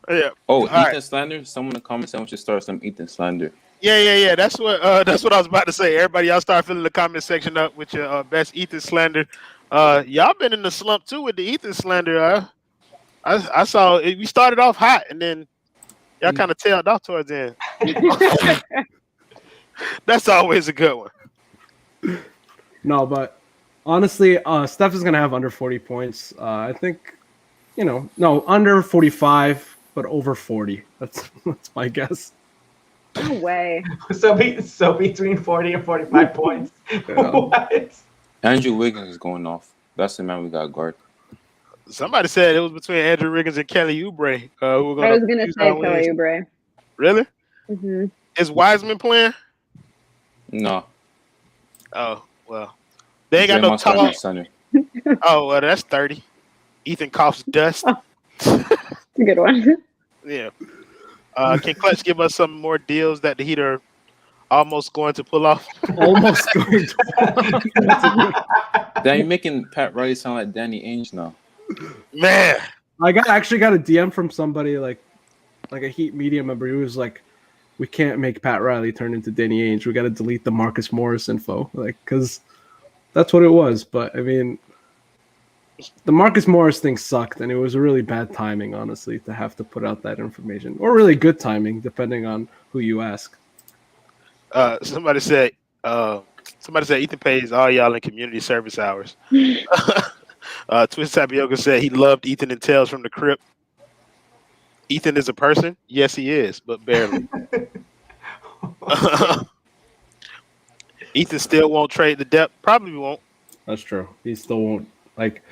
Yeah. Oh, Ethan Slander. Someone in the comments saying we should start some Ethan Slander. Yeah. That's what I was about to say. Everybody, y'all start filling the comment section up with your best Ethan slander. Y'all been in the slump too with the Ethan slander. I saw it, we started off hot and then y'all kind of tailed off towards the end. That's always a good one. No, but honestly, Steph is gonna have under 40 points. I think, no, under 45, but over 40. That's my guess. No way. So between 40 and 45 points. Yeah. What? Andrew Wiggins is going off. That's the man we got guard. Somebody said it was between Andrew Wiggins and Kelly Oubre. I was gonna say Kelly Oubre. Really? Mm-hmm. Is Wiseman playing? No. Oh well, they ain't got no tall. Oh well, that's 30. Ethan coughs dust. It's a good one. Yeah. Can Clutch give us some more deals that the Heat are almost going to pull off? Almost going to pull off. You're making Pat Riley sound like Danny Ainge now. Man. I actually got a DM from somebody like a Heat media member who was like, we can't make Pat Riley turn into Danny Ainge. We got to delete the Marcus Morris info. Because that's what it was. But, I mean, the Marcus Morris thing sucked, and it was a really bad timing, honestly, to have to put out that information. Or really good timing, depending on who you ask. Somebody said Ethan pays all y'all in community service hours. Twist Tapioca said he loved Ethan and Tales from the Crypt. Ethan is a person? Yes, he is, but barely. Ethan still won't trade the depth. Probably won't. That's true. He still won't Like,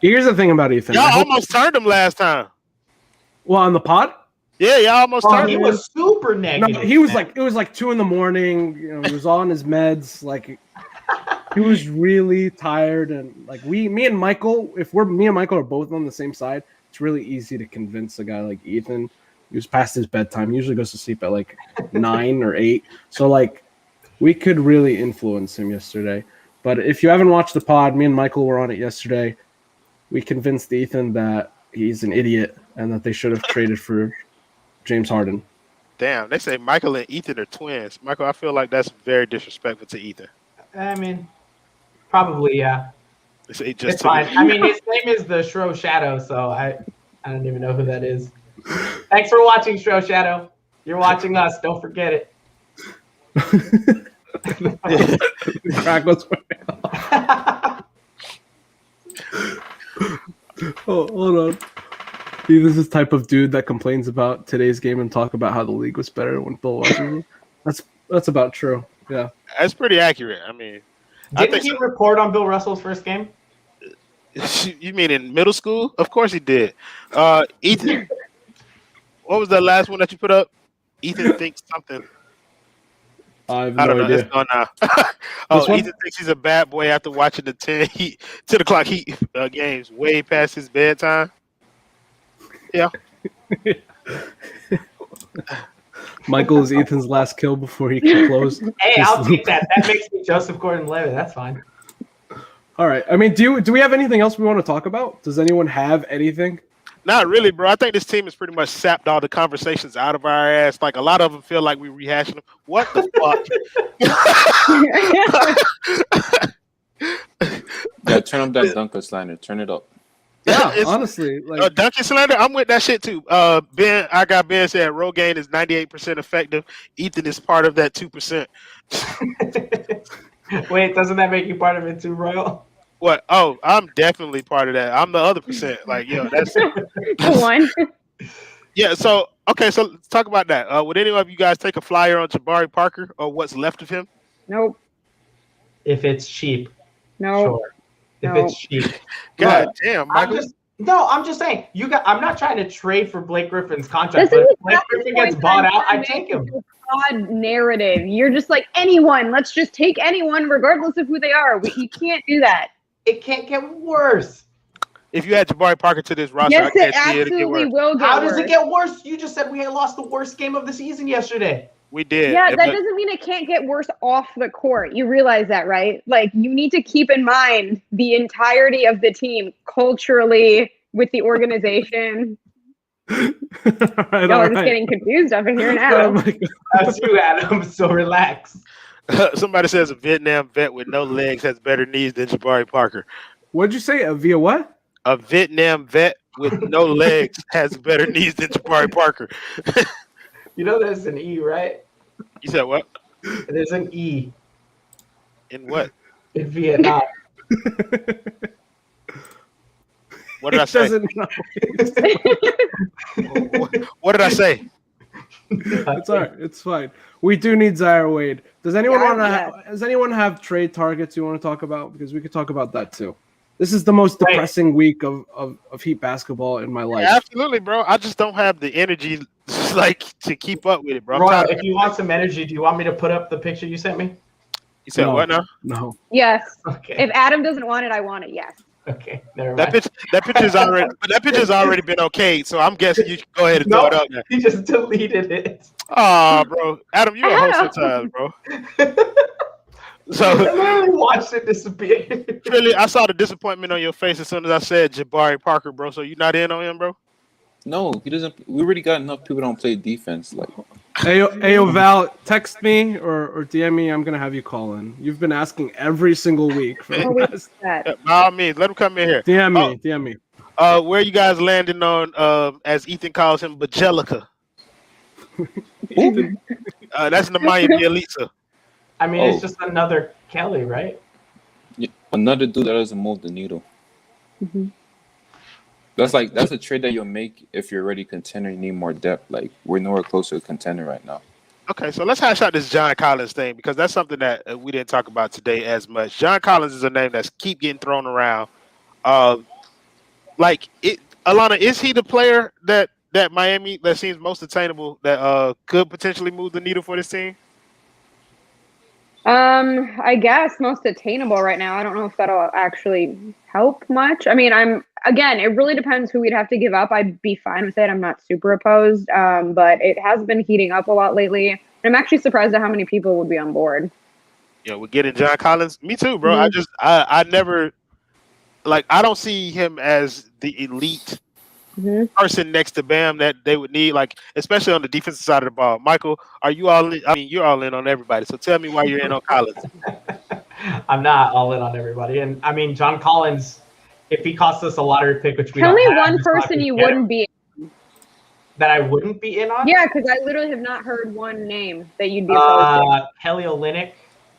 here's the thing about Ethan. Y'all almost turned him last time. Well, on the pod. Yeah, y'all almost turned He him. was super No, negative. he was like, it was like 2 a.m. You know, he was on his meds. Like, he was really tired, and like me and Michael are both on the same side, it's really easy to convince a guy like Ethan. He was past his bedtime. He usually goes to sleep at like 9 or 8. So like, we could really influence him yesterday. But if you haven't watched the pod, me and Michael were on it yesterday. We convinced Ethan that he's an idiot and that they should have traded for James Harden. Damn, they say Michael and Ethan are twins. Michael, I feel like that's very disrespectful to Ethan. I mean, probably, yeah. It's fine. I mean, his name is the Shro Shadow, so I don't even know who that is. Thanks for watching, Shro Shadow. You're watching us. Don't forget it. Oh, hold on. This is the type of dude that complains about today's game and talk about how the league was better when Bill wasn't. That's about true. Yeah, that's pretty accurate. I mean, didn't he report on Bill Russell's first game? You mean in middle school? Of course he did. Ethan, what was the last one that you put up? Ethan thinks something. I don't know. idea. It's gone now. Ethan thinks he's a bad boy after watching the 10 o'clock Heat games way past his bedtime. Yeah. Michael is Ethan's last kill before he can close. Hey, I'll take that. That makes me Joseph Gordon-Levitt. That's fine. All right. I mean, do we have anything else we want to talk about? Does anyone have anything? Not really, bro. I think this team has pretty much sapped all the conversations out of our ass. Like, a lot of them feel like we rehashing them. What the fuck? Yeah, turn up that Dunker slander. Turn it up. Yeah, honestly, like Duncan slander, I'm with that shit too. Ben said Rogaine is 98% effective. Ethan is part of that 2%. Wait, doesn't that make you part of it too, Royal? What? Oh, I'm definitely part of that. I'm the other percent. Like, yo, that's one. Yeah. So okay, so let's talk about that. Would any of you guys take a flyer on Jabari Parker or what's left of him? Nope. If it's cheap. No. Sure. If it's cheap. God damn, Michael. I'm just saying. I'm not trying to trade for Blake Griffin's contract, but if Blake Griffin gets bought out, I take him. Odd narrative. You're just like anyone. Let's just take anyone, regardless of who they are. You can't do that. It can't get worse. If you add Jabari Parker to this roster, yes, it absolutely will get How worse. does it get worse? You just said we had lost the worst game of the season yesterday. We did. Yeah, that doesn't mean it can't get worse off the court. You realize that, right? Like, you need to keep in mind the entirety of the team culturally with the organization. Y'all are just getting confused over here now. That's you, Adam. So relax. Somebody says a Vietnam vet with no legs has better knees than Jabari Parker. What'd you say? Via what? A Vietnam vet with no legs has better knees than Jabari Parker. You know there's an E, right? You said what? There's an E. In what? In Vietnam. What did I say? What did I say? It's all right. It's fine. We do need Zaire Wade. Does anyone Does anyone have trade targets you want to talk about? Because we could talk about that too. This is the most depressing week of Heat basketball in my life. Yeah, absolutely, bro. I just don't have the energy to keep up with it, bro. Roy, if you want some energy, do you want me to put up the picture you sent me? You said what now? No. Yes. Okay. If Adam doesn't want it, I want it. Yes. Okay. Never mind. That picture's already been okayed, so I'm guessing you can go ahead and throw it up now. He just deleted it. Oh, bro. Adam, you're a host sometimes, bro. So I watched it disappear. Really, I saw the disappointment on your face as soon as I said Jabari Parker, bro. So you not in on him, bro? No, he doesn't. We already got enough people don't play defense. Like, Ayo, Val, text me or DM me. I'm gonna have you call in. You've been asking every single week. By all means, let him come in here. DM me. Where you guys landing on? As Ethan calls him, Bajelica. That's Nemanja Bjelica. I mean, it's just another Kelly, right? Yeah, another dude that doesn't move the needle. Mm-hmm. That's a trade that you'll make if you're already contender. You need more depth. Like, we're nowhere close to a contender right now. Okay, so let's hash out this John Collins thing because that's something that we didn't talk about today as much. John Collins is a name that's keep getting thrown around Like it, Alana, is he the player that Miami that seems most attainable that could potentially move the needle for this team? I guess most attainable right now. I don't know if that'll actually help much. I mean, it really depends who we'd have to give up. I'd be fine with it. I'm not super opposed. But it has been heating up a lot lately. And I'm actually surprised at how many people would be on board. Yeah, we're getting John Collins. Me too, bro. Mhm. I never I don't see him as the elite person next to Bam that they would need, like especially on the defensive side of the ball. Michael, are you all in? I mean, you're all in on everybody. So tell me why you're in on Collins. I'm not all in on everybody, and I mean John Collins. If he costs us a lottery pick, which we Tell don't me have, one it's not person gonna you get wouldn't be. that I wouldn't be in on. Yeah, because I literally have not heard one name that you'd be opposed to. Kelly Olynyk.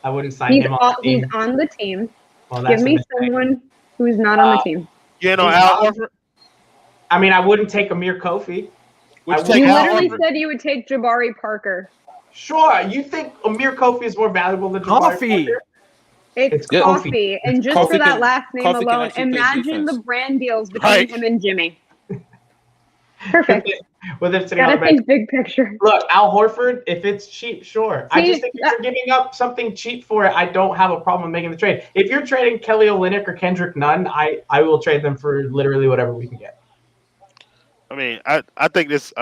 I wouldn't sign him on the He's team. on the team. Well, Give that's a me mistake. someone who's not on the team. You in on Al Horford? I mean, I wouldn't take Amir Kofi. Would you I take You Al literally Horford? said you would take Jabari Parker. Sure, you think Amir Kofi is more valuable than Jabari Coffee. Parker? It's Yeah. Coffee. And just Coffee for that can- last name Coffee can alone, actually play imagine defense. the brand deals between Right. him and Jimmy. Perfect. With it sitting on Gotta the bench. think big picture. Look, Al Horford, if it's cheap, sure. I See, just think if you're giving up something cheap for it, I don't have a problem making the trade. If you're trading Kelly Olynyk or Kendrick Nunn, I will trade them for literally whatever we can get. I mean, I think this.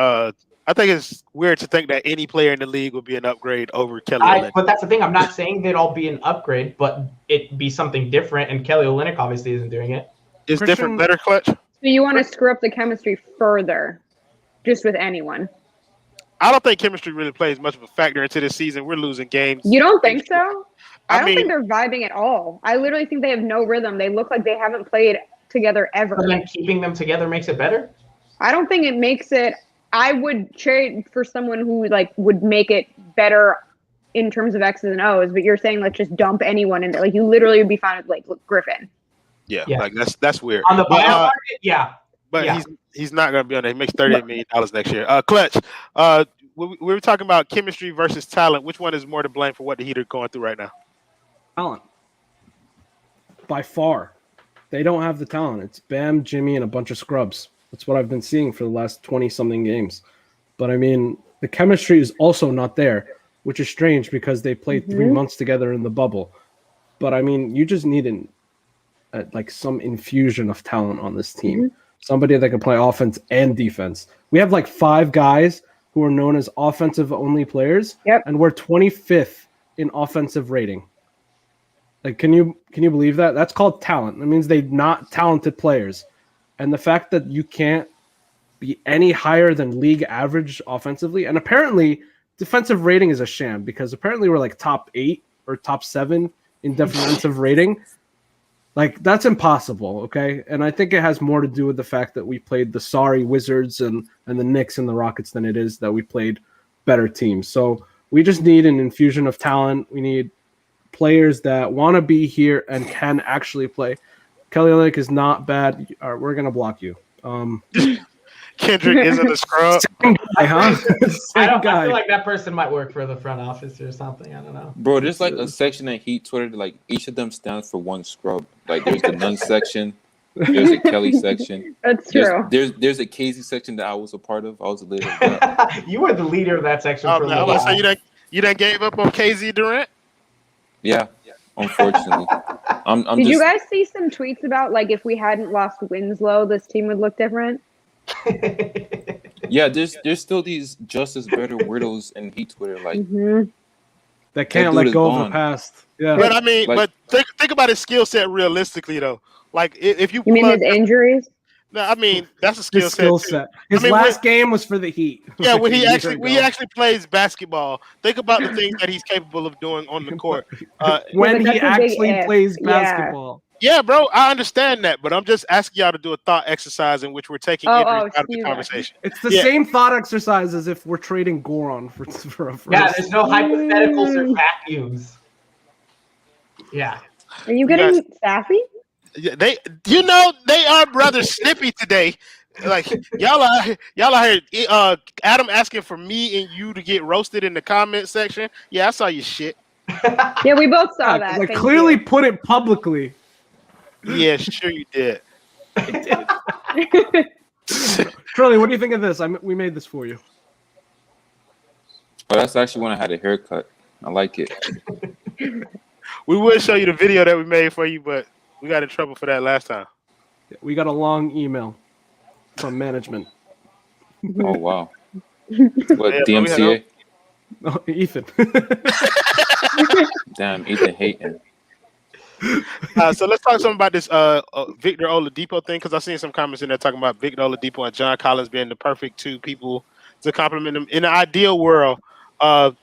I think it's weird to think that any player in the league would be an upgrade over Kelly Olynyk. But that's the thing. I'm not saying they'd all be an upgrade, but it'd be something different. And Kelly Olynyk obviously isn't doing it. Is Christian- different better, Clutch? So you want to screw up the chemistry further, just with anyone? I don't think chemistry really plays much of a factor into this season. We're losing games. You don't think so? I don't mean, think they're vibing at all. I literally think they have no rhythm. They look like they haven't played together ever. But then keeping them together makes it better. I don't think it makes it. I would trade for someone who would make it better in terms of X's and O's. But you're saying let's just dump anyone in there. Like you literally would be fine with Griffin. Yeah, Yeah. like that's weird. On the But, buyout market, yeah. but Yeah. he's not going to be on there. He makes $38 million next year. Clutch. We were talking about chemistry versus talent. Which one is more to blame for what the Heat are going through right now? Talent. By far. They don't have the talent. It's Bam, Jimmy, and a bunch of scrubs. That's what I've been seeing for the last 20-something games. But, I mean, the chemistry is also not there, which is strange because they played 3 months together in the bubble. But, I mean, you just need some infusion of talent on this team. Somebody that can play offense and defense. We have 5 guys who are known as offensive-only players, and we're 25th in offensive rating. Can you believe that? That's called talent. That means they're not talented players. And the fact that you can't be any higher than league average offensively, and apparently defensive rating is a sham because apparently we're top 8 or top 7 in defensive rating. That's impossible, okay? And I think it has more to do with the fact that we played the sorry Wizards and the Knicks and the Rockets than it is that we played better teams. So we just need an infusion of talent. We need players that want to be here and can actually play. Kelly Olynyk is not bad. We're going to block you. Kendrick isn't a scrub. Same guy, huh? I Same guy. feel like that person might work for the front office or something. I don't know. Bro, there's a section in Heat Twitter, each of them stands for one scrub. There's the Nunn section, there's a Kelly section. That's true. There's a Casey section that I was a part of. I was a leader of that. You were the leader of that section Oh, for a man, I little was while. saying you done gave up on KZ Durant? Yeah, unfortunately. Did you guys see some tweets about if we hadn't lost Winslow, this team would look different? Yeah, there's still these just as better weirdos in Heat Twitter. That can't dude let is go of gone. the past. Yeah. But I mean, Like- but think about his skill set realistically though. If you You mean plug- his injuries? No, I mean that's a skill His set. skill too. set. His mean, last game was for the Heat. Yeah, when A he year actually ago. plays basketball, think about the things that he's capable of doing on the court. When but he that's a big actually if. plays Yeah. basketball. Yeah, bro, I understand that, but I'm just asking y'all to do a thought exercise in which we're taking injuries out of the excuse me. conversation. It's the Yeah. same thought exercise as if we're trading Goron for a first. Yeah, there's no hypotheticals or vacuums. Yeah. Are you getting sassy? Yeah, they are rather snippy today. Y'all are here. Adam asking for me and you to get roasted in the comment section. Yeah, I saw your shit. Yeah, we both saw that. Thank clearly you. put it publicly. Yeah, sure you did. Trilly, what do you think of this? We made this for you. Oh, that's actually when I had a haircut. I like it. We would show you the video that we made for you, but we got in trouble for that last time. We got a long email from management. Oh wow. What Yeah, DMCA? Oh, Ethan. Damn, Ethan hating. So let's talk something about this Victor Oladipo thing, because I've seen some comments in there talking about Victor Oladipo and John Collins being the perfect two people to compliment him. In the ideal world, I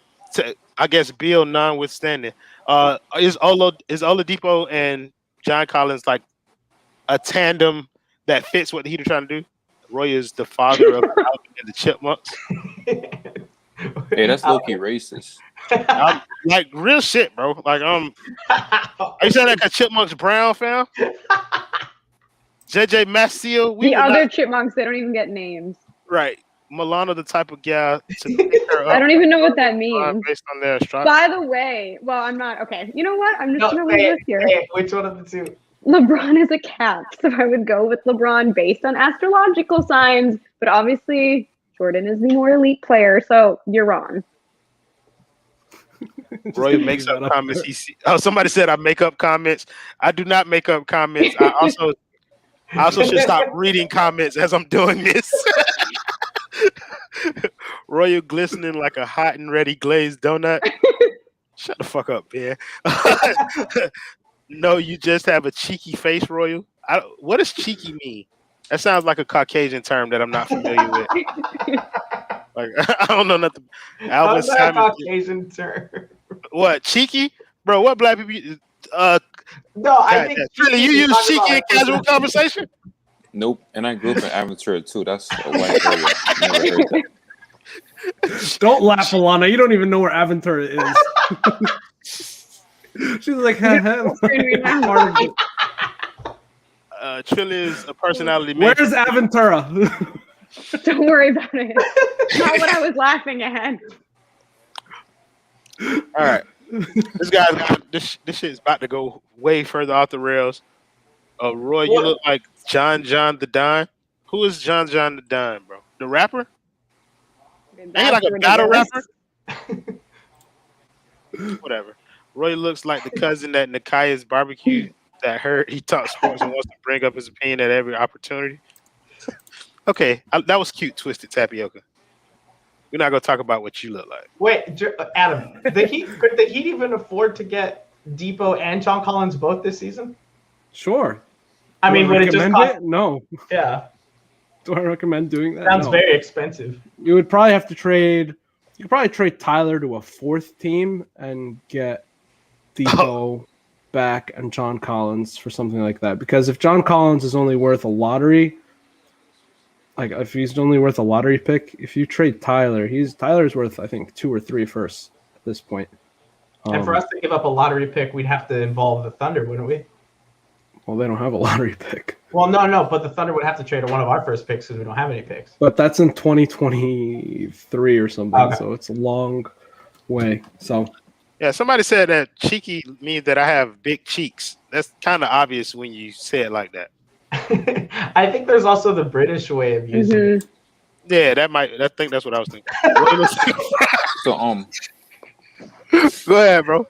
guess Bill notwithstanding, is Oladipo and John Collins like a tandem that fits what the Heat are trying to do? Roy is the father of Alvin and the Chipmunks. Hey, that's low-key racist. Like real shit, bro. Like are you saying like a Chipmunks Brown fam? JJ Massiel, The other chipmunks, they don't even get names. right? Milana, the type of gal to pick her up. I don't even know what that means. Based on their astrology. By the way, well, I'm not okay. You know what? I'm just gonna leave this here. Which one of the two? LeBron is a Cap, so I would go with LeBron based on astrological signs. But obviously, Jordan is the more elite player, so you're wrong. Roy makes up comments. Somebody said I make up comments. I do not make up comments. I also should stop reading comments as I'm doing this. Royal glistening like a hot and ready glazed donut. Shut the fuck up, man. No, you just have a cheeky face, Royal. What does cheeky mean? That sounds like a Caucasian term that I'm not familiar with. Like I don't know nothing. How's that a Caucasian term? What, cheeky? Bro, what black people No, I think really, you use cheeky in casual conversation? Nope. And I grew up in Aventura too. That's a white area. Never heard that. Don't laugh, Alana. You don't even know where Aventura is. She's like, Trilly is a personality. Where's Aventura? Don't worry about it. Not what I was laughing at. All right, this shit is about to go way further off the rails. Roy, you look like John the Don. Who is John the Don, bro? The rapper? Ain't he like a battle rapper? Whatever. Roy looks like the cousin at Nakaya's barbecue that heard he talks sports and wants to bring up his opinion at every opportunity. Okay, that was cute, Twisted Tapioca. We're not gonna talk about what you look like. Wait, Adam, could the Heat even afford to get Depot and John Collins both this season? Sure. I mean, would it just cost? No. Yeah. Do I recommend doing that? Sounds very expensive. You would probably have to trade. You could probably trade Tyler to a fourth team and get Depot back and John Collins for something like that. Because if John Collins is only worth a lottery, like if he's only worth a lottery pick, if you trade Tyler, Tyler's worth I think 2 or 3 firsts at this point. And for us to give up a lottery pick, we'd have to involve the Thunder, wouldn't we? Well, they don't have a lottery pick. Well, no, but the Thunder would have to trade one of our first picks because we don't have any picks. But that's in 2023 or something, okay. So it's a long way. So yeah, somebody said that cheeky means that I have big cheeks. That's kind of obvious when you say it like that. I think there's also the British way of using it. Yeah, I think that's what I was thinking. So go ahead, bro.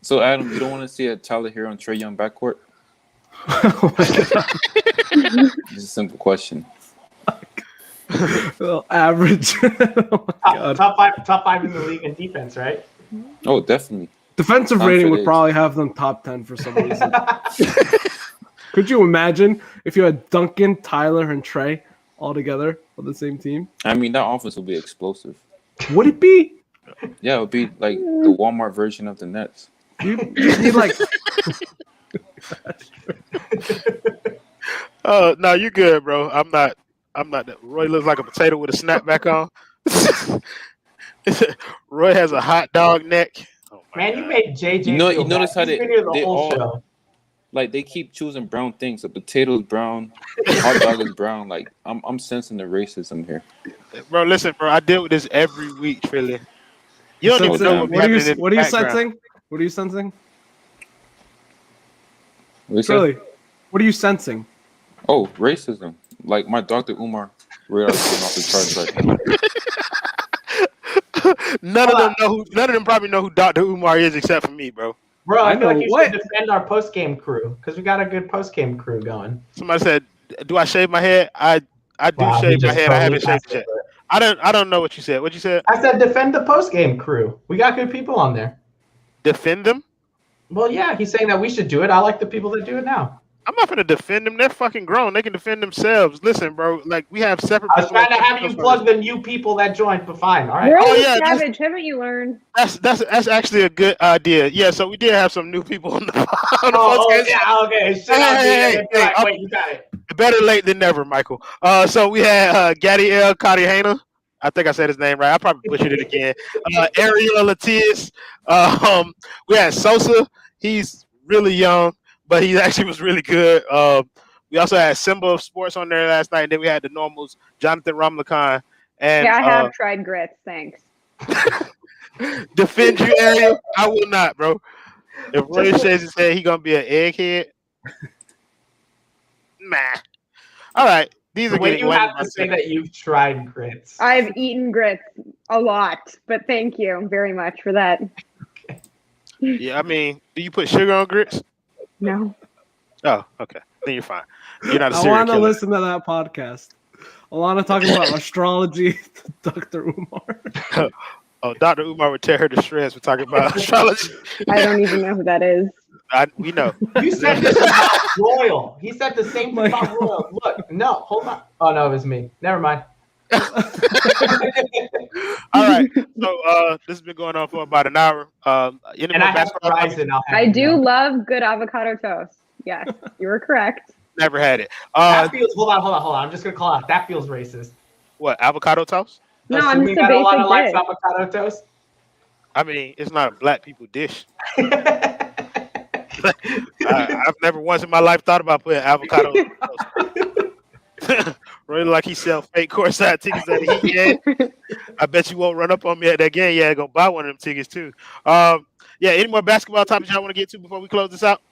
So Adam, you don't want to see a Tyler Hero and Trae Young backcourt? It's a simple question. Well, average. Top five in the league in defense, right? Oh, definitely. Defensive rating would probably have them top 10 for some reason. Could you imagine if you had Duncan, Tyler, and Trae all together on the same team? I mean, that offense would be explosive. Would it be? Yeah, it would be like the Walmart version of the Nets. You need like. Oh no, you're good, bro. I'm not. Roy looks like a potato with a snapback on. Roy has a hot dog neck. Oh man, you made JJ. You notice how they all show. Like they keep choosing brown things. A potato is brown, a hot dog is brown. Like I'm sensing the racism here. Bro, listen, bro. I deal with this every week, Philly. You don't even know what are you sensing? What are you sensing? Really? What are you sensing? Oh, racism. Like my Dr. Umar radar is going off the charts right now. None of them probably know who Dr. Umar is except for me, bro. Bro, I I feel know like you what? should defend our post game crew because we got a good post game crew going. Somebody said, "Do I shave my head?" I do Wow, shave he my just head. I totally haven't shaved passed it yet. over it. I don't know what you said. What you said? I said defend the post game crew. We got good people on there. Defend them? Well, yeah, he's saying that we should do it. I like the people that do it now. I'm not gonna defend them. They're fucking grown. They can defend themselves. Listen, bro. Like we have separate. I was people trying to have you plug the new people that joined, but fine. All right. You're Oh, always yeah, savage, haven't you learned? That's actually a good idea. Yeah. So we did have some new people on the Oh, podcast. yeah, okay. Shit, Hey, wait, you got it. Better late than never, Michael. So we had Gadiel Cartagena. I think I said his name right. I probably butchered it again. Ariel Latias. We had Sosa. He's really young, but he actually was really good. We also had Simba of Sports on there last night, and then we had the normals, Jonathan Ramlakan. And Yeah, I have tried grits. Thanks. defend you, Ariel. I will not, bro. If Roy says his head, he gonna be an egghead. Nah. All right. These are When getting you lame. have to say that you've tried grits. I've eaten grits a lot, but thank you very much for that. Yeah, I mean, do you put sugar on grits? No. Oh, okay. Then you're fine. You're not a I serial want to killer. listen to that podcast. Alana talking about astrology. Dr. Umar. Oh, Dr. Umar would tear her to shreds for talking about astrology. I don't even know who that is. We know. You said this about Royal. He said the same My thing about Royal. Look, no, hold on. Oh, no, it was me. Never mind. All right. So this has been going on for about an hour. Any And more I have basketball topics? Verizon. I do love good avocado toast. Yes, you were correct. Never had it. That feels. Hold on. I'm just gonna call out. That feels racist. What, avocado toast? No, I'm Assuming just a that Alana likes basic avocado toast. I mean, it's not a black people dish. I've never once in my life thought about putting avocado on toast. Really, like he sell fake courtside tickets at the Heat game. I bet you won't run up on me at that game. Yeah, go buy one of them tickets too. Yeah, any more basketball topics y'all want to get to before we close this out?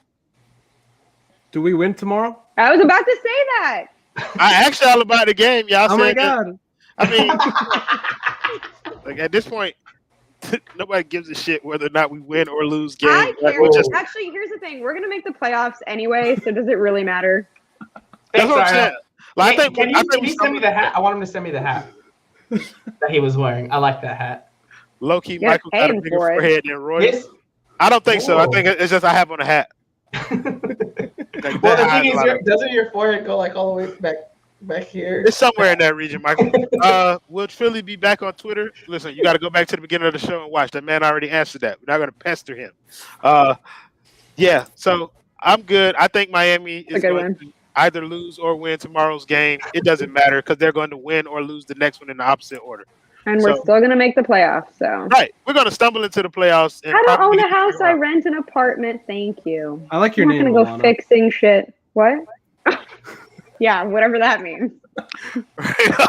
Do we win tomorrow? I was about to say that. I asked y'all about the game. Y'all Oh my said that. god. I mean, like at this point, nobody gives a shit whether or not we win or lose games. I Like, care. we're just, Actually, here's the thing. We're going to make the playoffs anyway, so does it really matter? that's what I'm saying. Like, Hey, can you send me the hat? I want him to send me the hat that he was wearing. I like that hat. Low key, You're Michael got a paying bigger for it. forehead than Roy. Yes. I don't think so. I Whoa. think it's just I have on a hat. Like, Well, that the hides thing a is, lot of- doesn't your forehead go like all the way back here? it's somewhere in that region, Michael. Will Trilly be back on Twitter? Listen, you got to go back to the beginning of the show and watch. That man already answered that. We're not going to pester him. Yeah, so I'm good. I think Miami is good going one. to either lose or win tomorrow's game. It doesn't matter because they're going to win or lose the next one in the opposite order. And we're So- still going to make the playoffs, so. Right, we're going to stumble into the playoffs. And I don't probably own a house. I around. rent an apartment. Thank you. I like your I'm not name, going to go Alana. fixing shit. What? Yeah, whatever that means.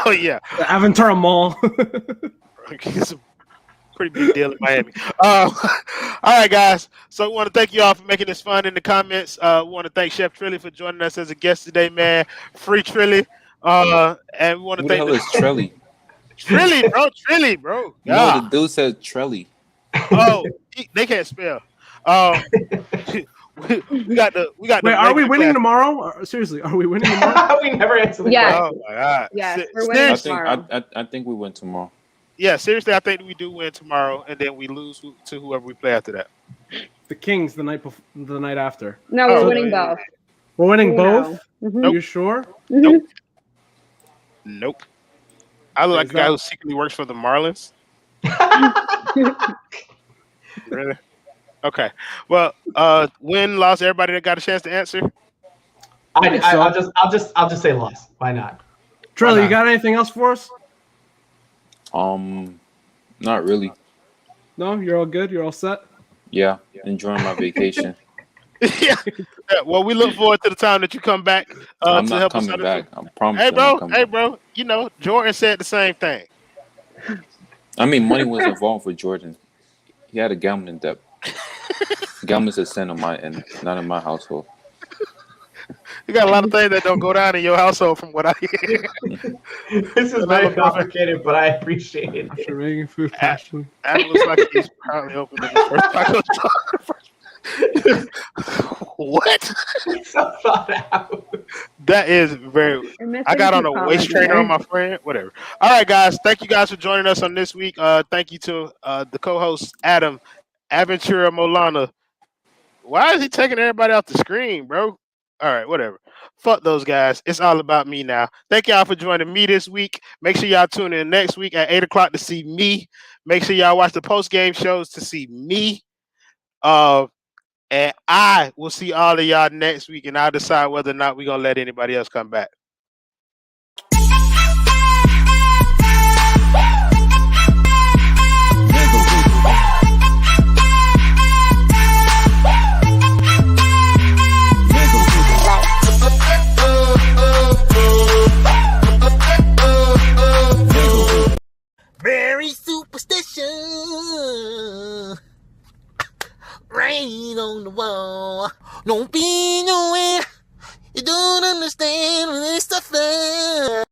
Oh yeah, The Aventura Mall. it's a pretty big deal in Miami. All right, guys. So we want to thank you all for making this fun in the comments. We want to thank Chef Trilly for joining us as a guest today, man. Free Trilly. And we want to Who the hell thank is Trelly? Trilly, bro. No, Yeah. the dude said Trelly. Oh, they can't spell. We got the. Wait, are we winning tomorrow? Seriously, are we winning tomorrow? We never answered the Yeah. question. Oh my god. Yes, we're I winning Seriously, tomorrow. I think we win tomorrow. yeah, seriously, I think we do win tomorrow, and then we lose to whoever we play after that. The Kings the night after. No, we're Oh, winning yeah. both. We're winning You both. know. Are you sure? Mhm. Nope. I look like Is a guy that- who secretly works for the Marlins. Really? Okay. Well, win, loss. Everybody that got a chance to answer. I'll just say loss. Why not? Trelly, not? you got anything else for us? Not really. No, you're all good. You're all set. Yeah, enjoying my vacation. Yeah. Well, we look forward to the time that you come back I'm to not help us. coming back. I promise. Hey, I'm not bro. coming Hey, back. bro. You know, Jordan said the same thing. I mean, money was involved with Jordan. He had a gambling debt. Gambling's a sin on my end, not in my household. You got a lot of things that don't go down in your household, from what I hear. This is very complicated, but I appreciate it. After making food passion. Adam looks like he's probably opening his first taco truck. What? So thought out. That is very. I got on a waist trainer on my friend. Whatever. All right, guys. Thank you guys for joining us on this week. Thank you to the co-host Adam Aventura Molana. Why is he taking everybody off the screen, bro? All right, whatever. Fuck those guys. It's all about me now. Thank y'all for joining me this week. Make sure y'all tune in next week at 8:00 to see me. Make sure y'all watch the post-game shows to see me. And I will see all of y'all next week, and I'll decide whether or not we're going to let anybody else come back. Very superstitious. Rain on the wall. Don't be knowing. You don't understand this stuff.